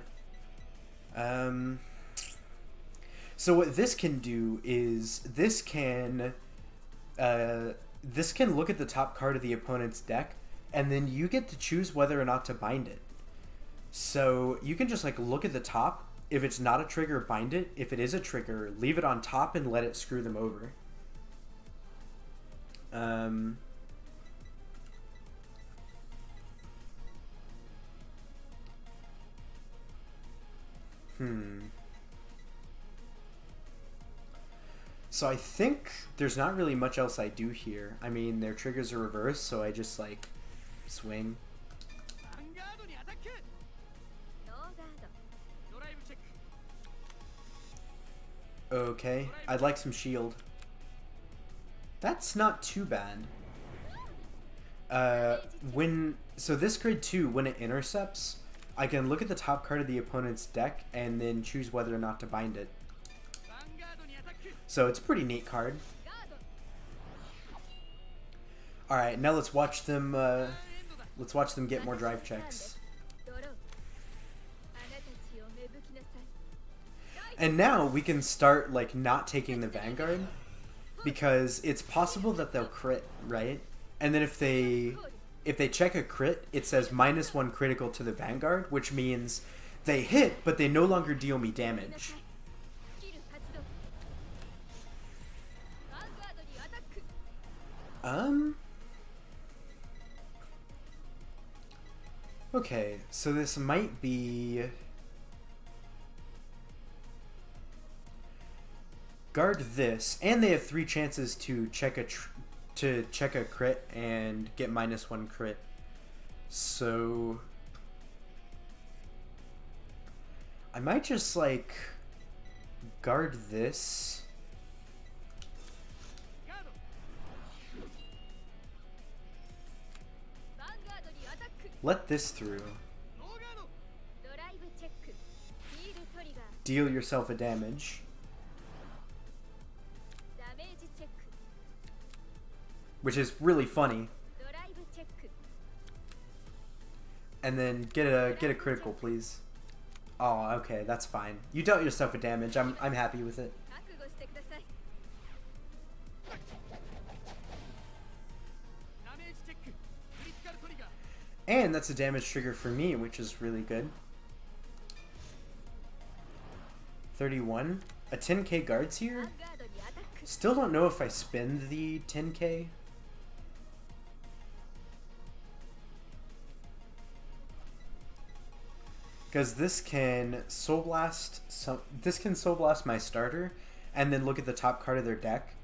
So what this can do is this can look at the top card of the opponent's deck, and then you get to choose whether or not to bind it. So you can just like look at the top. If it's not a trigger, bind it. If it is a trigger, leave it on top and let it screw them over. So I think there's not really much else I do here. I mean, their triggers are reversed, so I just like swing. Okay, I'd like some shield. That's not too bad. So this grade 2, when it intercepts, I can look at the top card of the opponent's deck and then choose whether or not to bind it. So it's a pretty neat card. Alright, now let's watch them get more drive checks. And now we can start like not taking the Vanguard, because it's possible that they'll crit, right? And then if they check a crit, it says -1 critical to the Vanguard, which means they hit, but they no longer deal me damage. Okay, so this might be... guard this, and they have 3 chances to check a crit and get -1 crit. So I might just like guard this. Let this through. Deal yourself a damage. Which is really funny. And then get a critical, please. Oh, okay, that's fine. You dealt yourself a damage. I'm happy with it. And that's a damage trigger for me, which is really good. 31. A 10k guards here? Still don't know if I spend the 10k. Because this can Soul Blast my starter and then look at the top card of their deck.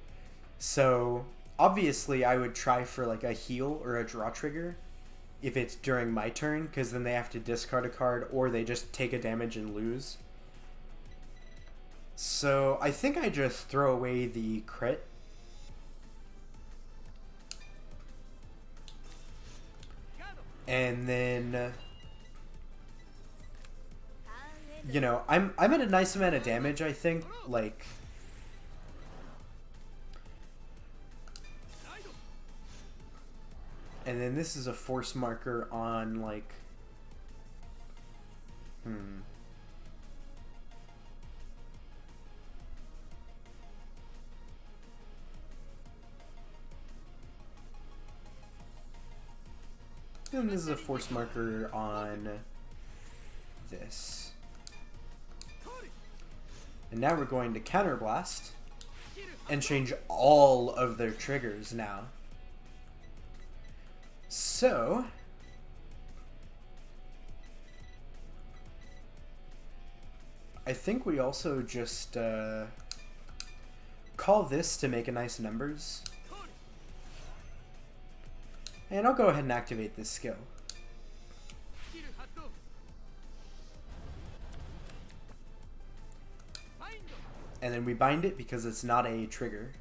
So obviously I would try for like a heal or a draw trigger if it's during my turn, because then they have to discard a card or they just take a damage and lose. So I think I just throw away the crit. And then, you know, I'm at a nice amount of damage, I think. Like, and then this is a force marker on, like, and this is a force marker on this. And now we're going to counterblast and change all of their triggers now. So I think we also just call this to make a nice numbers. And I'll go ahead and activate this skill. And then we bind it because it's not a trigger.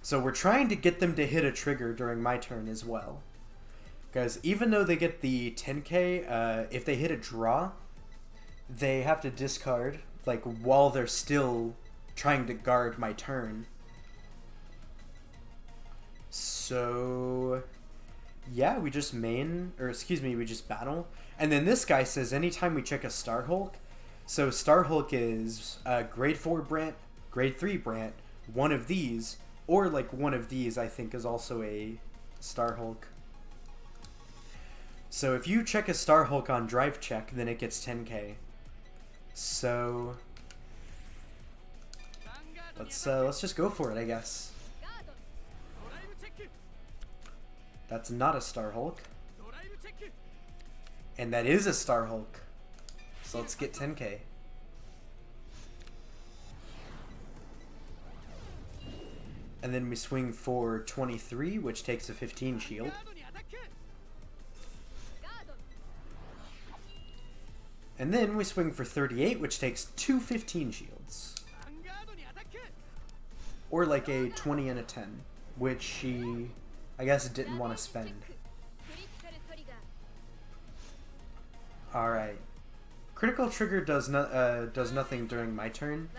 So we're trying to get them to hit a trigger during my turn as well. Because even though they get the 10k, if they hit a draw, they have to discard, like, while they're still trying to guard my turn. So yeah, we just we just battle. And then this guy says anytime we check a Star Hulk. So Star Hulk is grade 4 Brandt, grade 3 Brandt, one of these, or like one of these I think is also a Star Hulk. So if you check a Star Hulk on drive check, then it gets 10k. So let's just go for it, I guess. That's not a Star Hulk. And that is a Star Hulk. So let's get 10k. And then we swing for 23, which takes a 15 shield. And then we swing for 38, which takes 2 15 shields. Or like a 20 and a 10, which she, I guess, didn't want to spend. Alright. Critical trigger does nothing during my turn.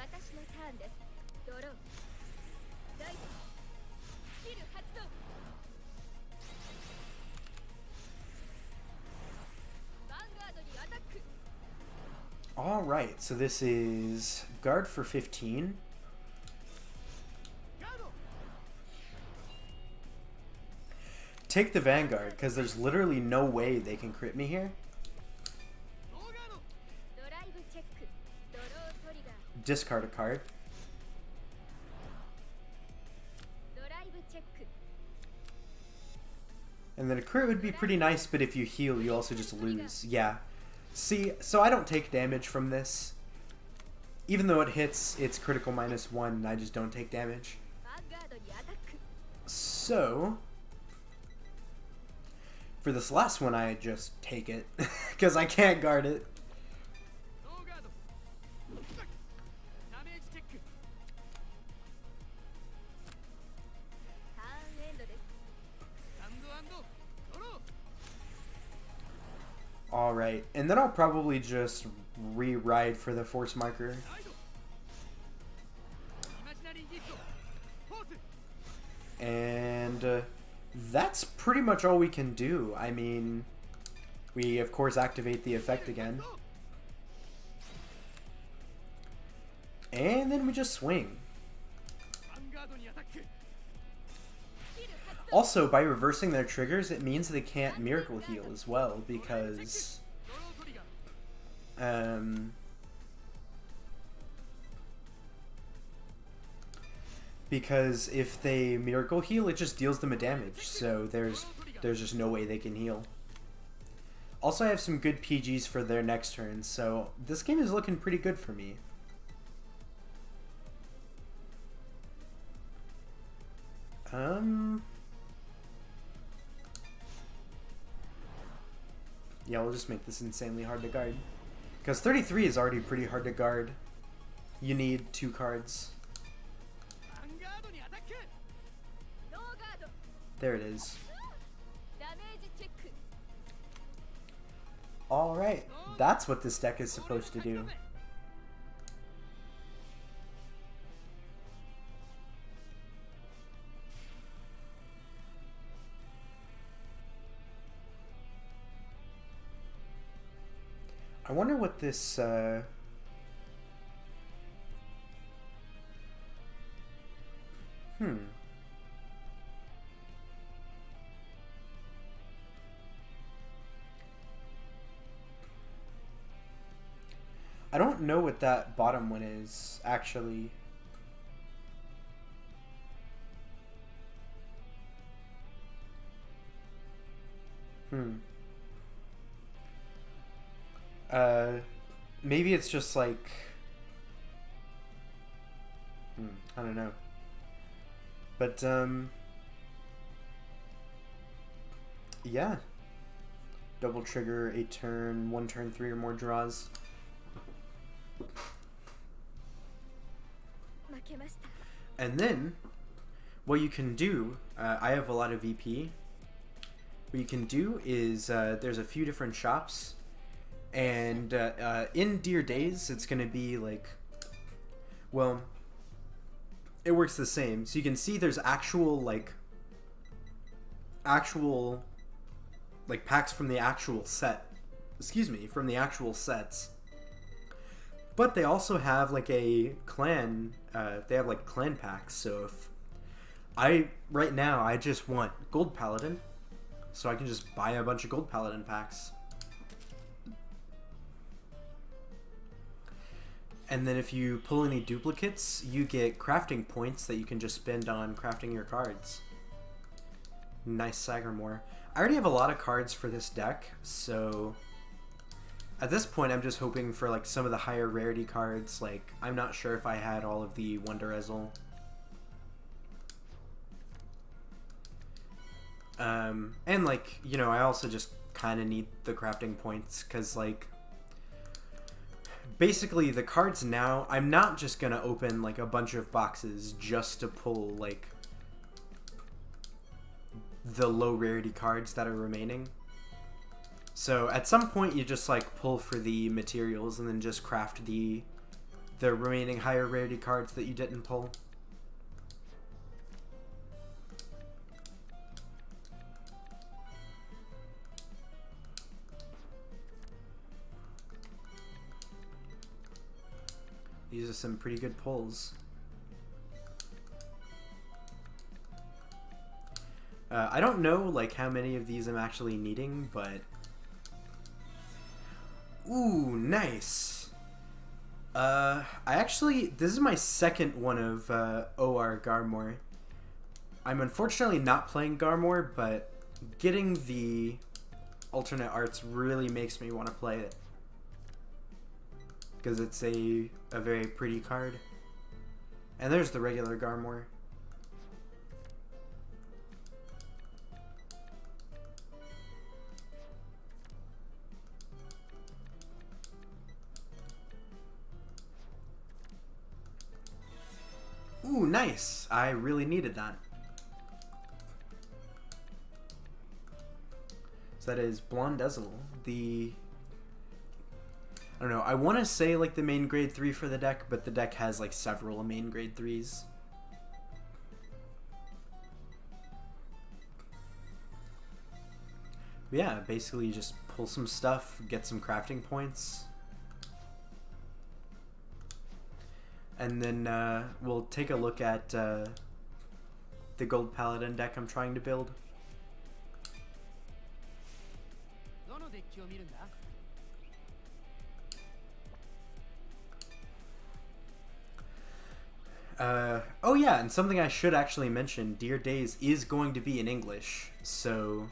Alright, so this is guard for 15. Take the Vanguard, because there's literally no way they can crit me here. Discard a card. And then a crit would be pretty nice, but if you heal, you also just lose. Yeah. See, so I don't take damage from this. Even though it hits, it's critical -1, and I just don't take damage. So, for this last one, I just take it, because I can't guard it. Alright, and then I'll probably just re-ride for the force marker. And that's pretty much all we can do. I mean, we of course activate the effect again. And then we just swing. Also, by reversing their triggers, it means they can't miracle heal as well, because if they miracle heal, it just deals them a damage, so there's just no way they can heal. Also, I have some good PGs for their next turn, so this game is looking pretty good for me. Yeah, we'll just make this insanely hard to guard. Because 33 is already pretty hard to guard. You need 2 cards. There it is. Alright, that's what this deck is supposed to do. I wonder what this, I don't know what that bottom one is, actually. Maybe it's just like, I don't know. But, yeah. Double trigger, 8 turn, 1 turn, 3 or more draws. And then, what you can do, I have a lot of VP. What you can do is, there's a few different shops. And in Dear Days, it's going to be like, well, it works the same. So you can see there's actual packs from the actual set. Excuse me, from the actual sets. But they also have like a clan, they have like clan packs. So if right now, I just want Gold Paladin. So I can just buy a bunch of Gold Paladin packs. And then if you pull any duplicates, you get crafting points that you can just spend on crafting your cards. Nice Sagarmore. I already have a lot of cards for this deck, so at this point I'm just hoping for like some of the higher rarity cards. Like, I'm not sure if I had all of the Wonder Ezel. And like, you know, I also just kind of need the crafting points, because like, basically, the cards now, I'm not just going to open, like, a bunch of boxes just to pull, like, the low rarity cards that are remaining. So, at some point, you just, like, pull for the materials and then just craft the remaining higher rarity cards that you didn't pull. These are some pretty good pulls. I don't know like how many of these I'm actually needing, but ooh, nice. This is my second one of OR Garmor. I'm unfortunately not playing Garmor, but getting the alternate arts really makes me want to play it. because it's a very pretty card. And there's the regular Garmor. Ooh, nice! I really needed that. So that is Blondezel, the... I don't know, I want to say like the main grade 3 for the deck, but the deck has like several main grade 3s. But yeah, basically you just pull some stuff, get some crafting points. And then we'll take a look at the Gold Paladin deck I'm trying to build. Oh yeah, and something I should actually mention, Dear Days is going to be in English, so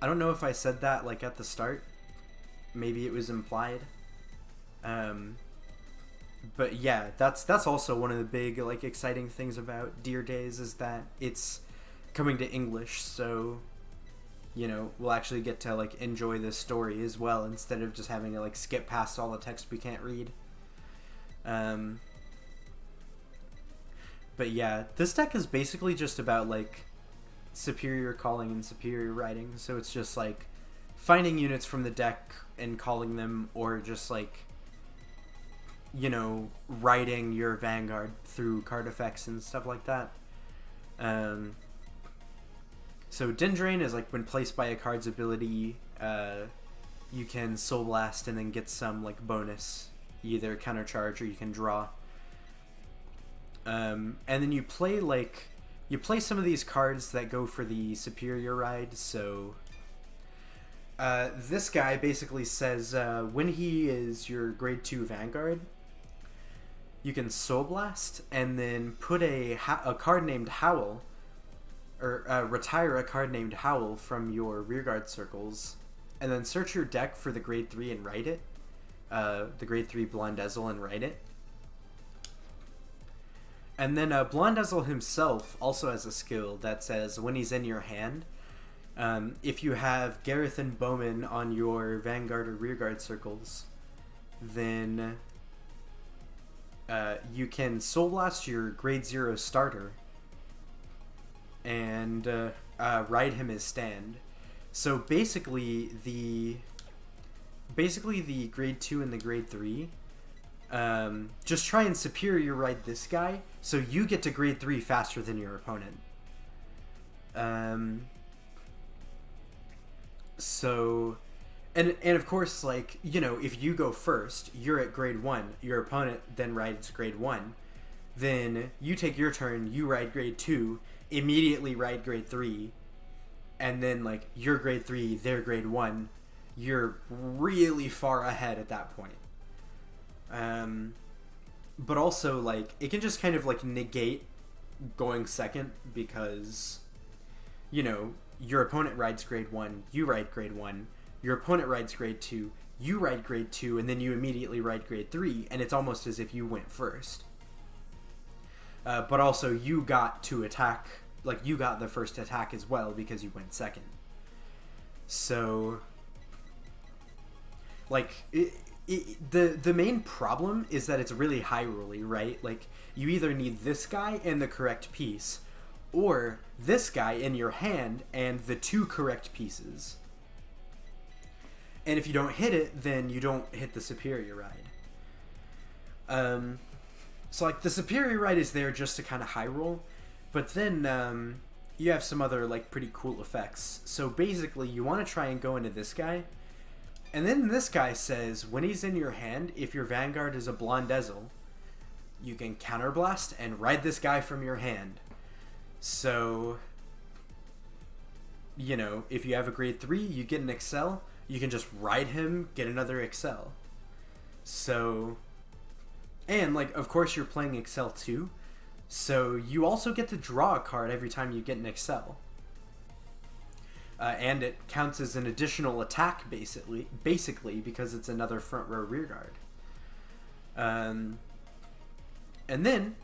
I don't know if I said that like at the start. Maybe it was implied. But yeah, that's also one of the big like exciting things about Dear Days is that it's coming to English, so you know, we'll actually get to like enjoy this story as well instead of just having to like skip past all the text we can't read. But yeah, this deck is basically just about like superior calling and superior writing, so it's just like finding units from the deck and calling them, or just like, you know, writing your Vanguard through card effects and stuff like that. So Dindrain is like when placed by a card's ability, you can Soul Blast and then get some like bonus, either counter charge or you can draw. And then you play some of these cards that go for the superior ride. So this guy basically says when he is your grade 2 Vanguard, you can Soul Blast and then put a card named Howl, or retire a card named Howl from your rearguard circles, and then search your deck for the grade 3 and write it. The grade 3 Blondezel and write it. And then Blondezel himself also has a skill that says when he's in your hand, if you have Gareth and Bowman on your Vanguard or rearguard circles, then you can Soul Blast your grade 0 starter and ride him as stand. So basically the grade 2 and the grade 3, just try and superior ride this guy so you get to grade 3 faster than your opponent. So, and of course, like, you know, if you go first, you're at grade 1, your opponent then rides grade 1, then you take your turn, you ride grade 2, immediately ride grade 3, and then like you're grade 3, they're grade 1, you're really far ahead at that point. But also, like, it can just kind of like negate going second because, you know, your opponent rides grade 1, you ride grade 1, your opponent rides grade 2, you ride grade 2, and then you immediately ride grade 3, and it's almost as if you went first. But also, you got to attack, like, you got the first attack as well because you went second. So, like, the main problem is that it's really high-rolly, right? Like, you either need this guy and the correct piece, or this guy in your hand and the 2 correct pieces. And if you don't hit it, then you don't hit the superior ride. So, like, the superior ride is there just to kind of high-roll, but then you have some other, like, pretty cool effects. So, basically, you want to try and go into this guy, and then this guy says, when he's in your hand, if your Vanguard is a Blondezel, you can counterblast and ride this guy from your hand. So, you know, if you have a grade 3, you get an Excel, you can just ride him, get another Excel. So, and, like, of course you're playing Excel too, so you also get to draw a card every time you get an Excel. And it counts as an additional attack, basically, because it's another front row rear guard. Um, and then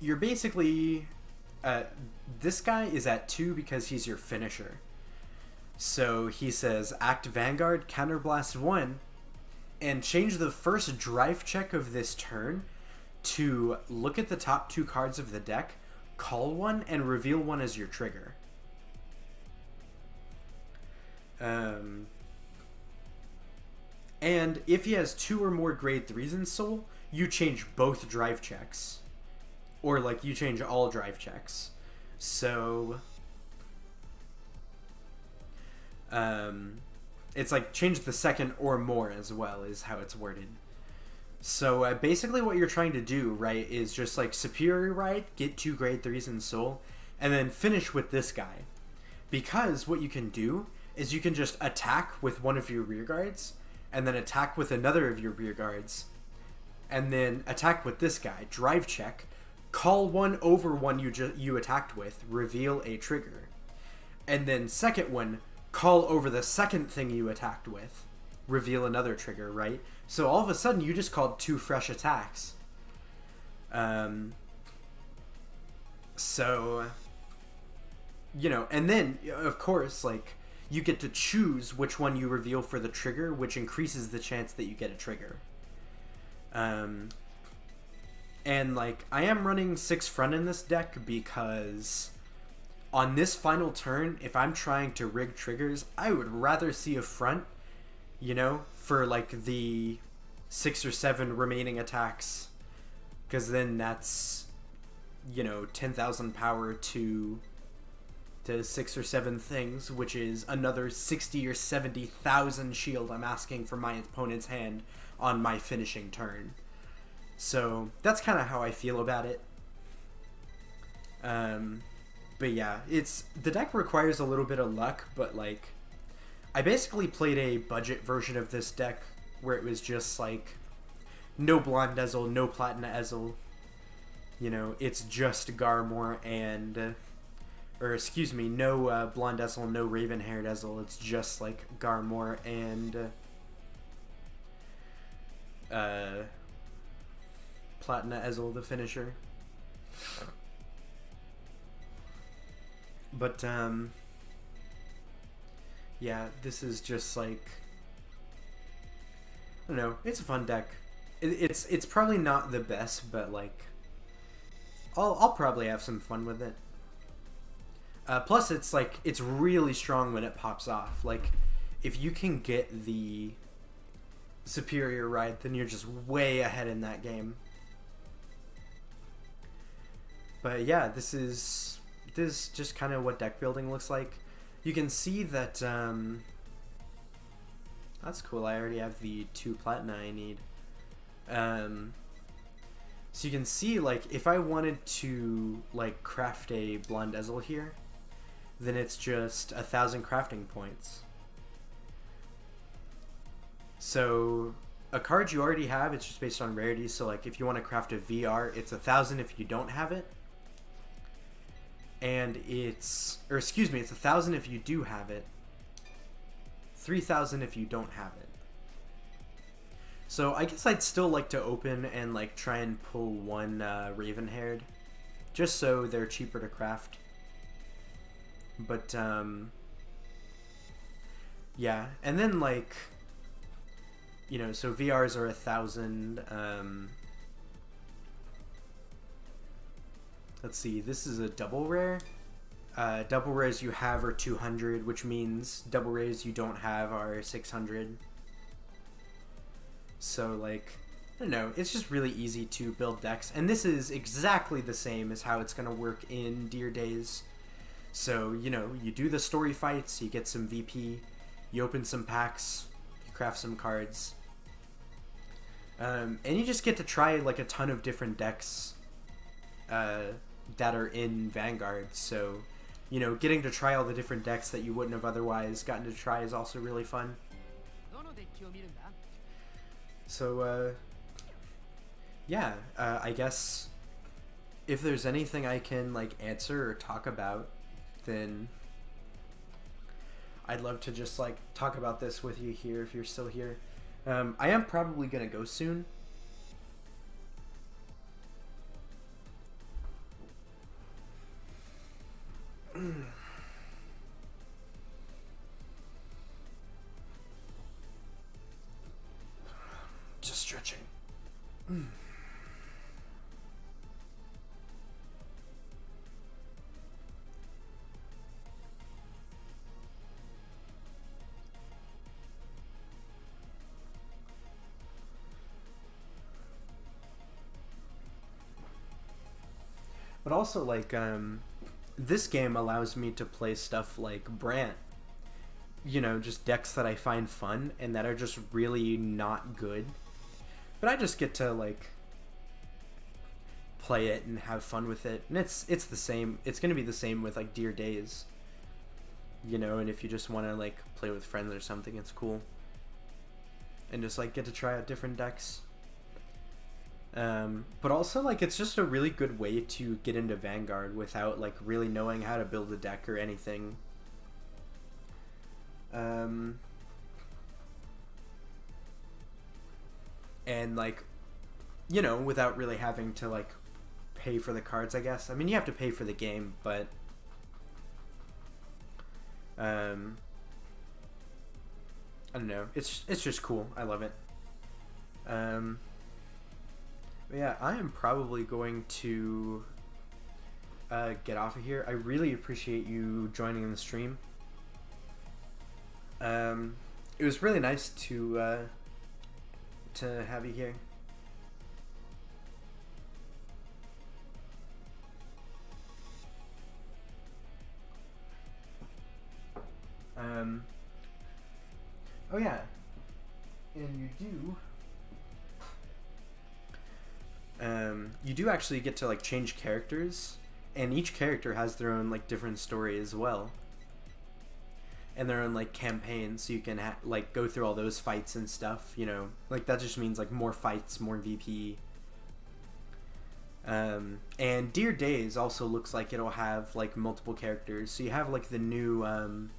you're basically this guy is at 2 because he's your finisher. So he says act Vanguard Counterblast 1 and change the first drive check of this turn to look at the top 2 cards of the deck, call one, and reveal one as your trigger. And if he has 2 or more grade 3s in Soul, you change both drive checks. Or, like, you change all drive checks. So, it's like change the second or more as well is how it's worded. So, basically what you're trying to do, right, is just, like, Superior Ride, get 2 grade 3s in Soul, and then finish with this guy. Because what you can do is you can just attack with one of your rear guards, and then attack with another of your rear guards, and then attack with this guy, drive check, call one over one you attacked with, reveal a trigger. And then second one, call over the second thing you attacked with, reveal another trigger, right? So all of a sudden you just called 2 fresh attacks. So, you know, and then, of course, like, you get to choose which one you reveal for the trigger, which increases the chance that you get a trigger. And, like, I am running 6 front in this deck because on this final turn, if I'm trying to rig triggers, I would rather see a front, you know, for, like, the 6 or 7 remaining attacks. Because then that's, you know, 10,000 power to 6 or 7 things, which is another 60 or 70,000 shield I'm asking for my opponent's hand on my finishing turn. So that's kind of how I feel about it. But yeah, the deck requires a little bit of luck, but like I basically played a budget version of this deck where it was just like no Blonde Ezel, no Platina Ezel. You know, it's just Garmor and or excuse me, no Blonde Ezel, no Raven-haired Ezel. It's just like Garmor and Platina Ezel, the finisher. But yeah, this is just like, I don't know, it's a fun deck. It's probably not the best, but like I'll probably have some fun with it. Plus, it's like it's really strong when it pops off. Like, if you can get the Superior Ride, then you're just way ahead in that game. But yeah, this is just kind of what deck building looks like. You can see that that's cool. I already have the 2 Platina I need. So you can see, like, if I wanted to like craft a Blonde Ezel here, then it's just 1,000 crafting points. So a card you already have, it's just based on rarity. So like if you want to craft a VR, it's 1,000 if you don't have it. And it's 1,000 if you do have it. 3,000 if you don't have it. So I guess I'd still like to open and like try and pull one Raven-haired, just so they're cheaper to craft. But yeah, and then like, you know, so VRs are 1,000. Let's see, this is a double rare. Double rares you have are 200, which means double rares you don't have are 600. So like, I don't know, it's just really easy to build decks, and this is exactly the same as how it's gonna work in Deer Days. So, you know, you do the story fights, you get some VP, you open some packs, you craft some cards, and you just get to try like a ton of different decks that are in Vanguard. So, you know, getting to try all the different decks that you wouldn't have otherwise gotten to try is also really fun. So, yeah, I guess if there's anything I can like answer or talk about, then I'd love to just like talk about this with you here if you're still here. I am probably gonna go soon, But also, like, this game allows me to play stuff like Brandt. You know, just decks that I find fun and that are just really not good. But I just get to, like, play it and have fun with it. And it's the same. It's going to be the same with, like, Dear Days. You know, and if you just want to, like, play with friends or something, it's cool. And just, like, get to try out different decks. But also, like, it's just a really good way to get into Vanguard without, like, really knowing how to build a deck or anything. And, like, you know, without really having to, like, pay for the cards, I guess. I mean, you have to pay for the game, but I don't know. It's just cool. I love it. But yeah, I am probably going to get off of here. I really appreciate you joining in the stream. It was really nice to have you here. Oh yeah, and you do actually get to, like, change characters, and each character has their own, like, different story as well, and their own, like, campaign, so you can like go through all those fights and stuff, you know, like, that just means, like, more fights, more VP. And Dear Days also looks like it'll have, like, multiple characters, so you have, like, the new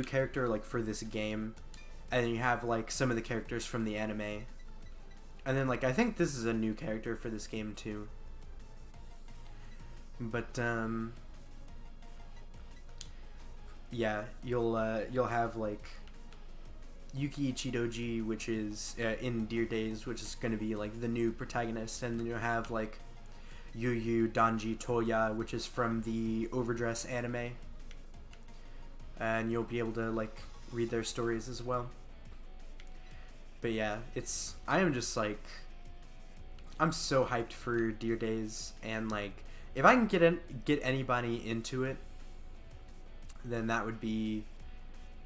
character, like, for this game, and then you have, like, some of the characters from the anime. And then, like, I think this is a new character for this game too. But yeah, you'll have, like, Yuki Ichidoji, which is in Dear Days, which is going to be, like, the new protagonist, and then you'll have, like, Yu Danji Toya, which is from the Overdress anime, and you'll be able to, like, read their stories as well. But yeah, I am just, like, I'm so hyped for Dear Days, and, like, if I can get anybody into it, then that would be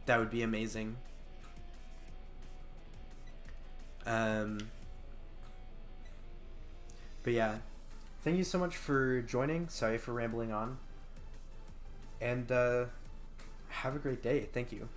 amazing. But yeah, thank you so much for joining. Sorry for rambling on, and have a great day. Thank you.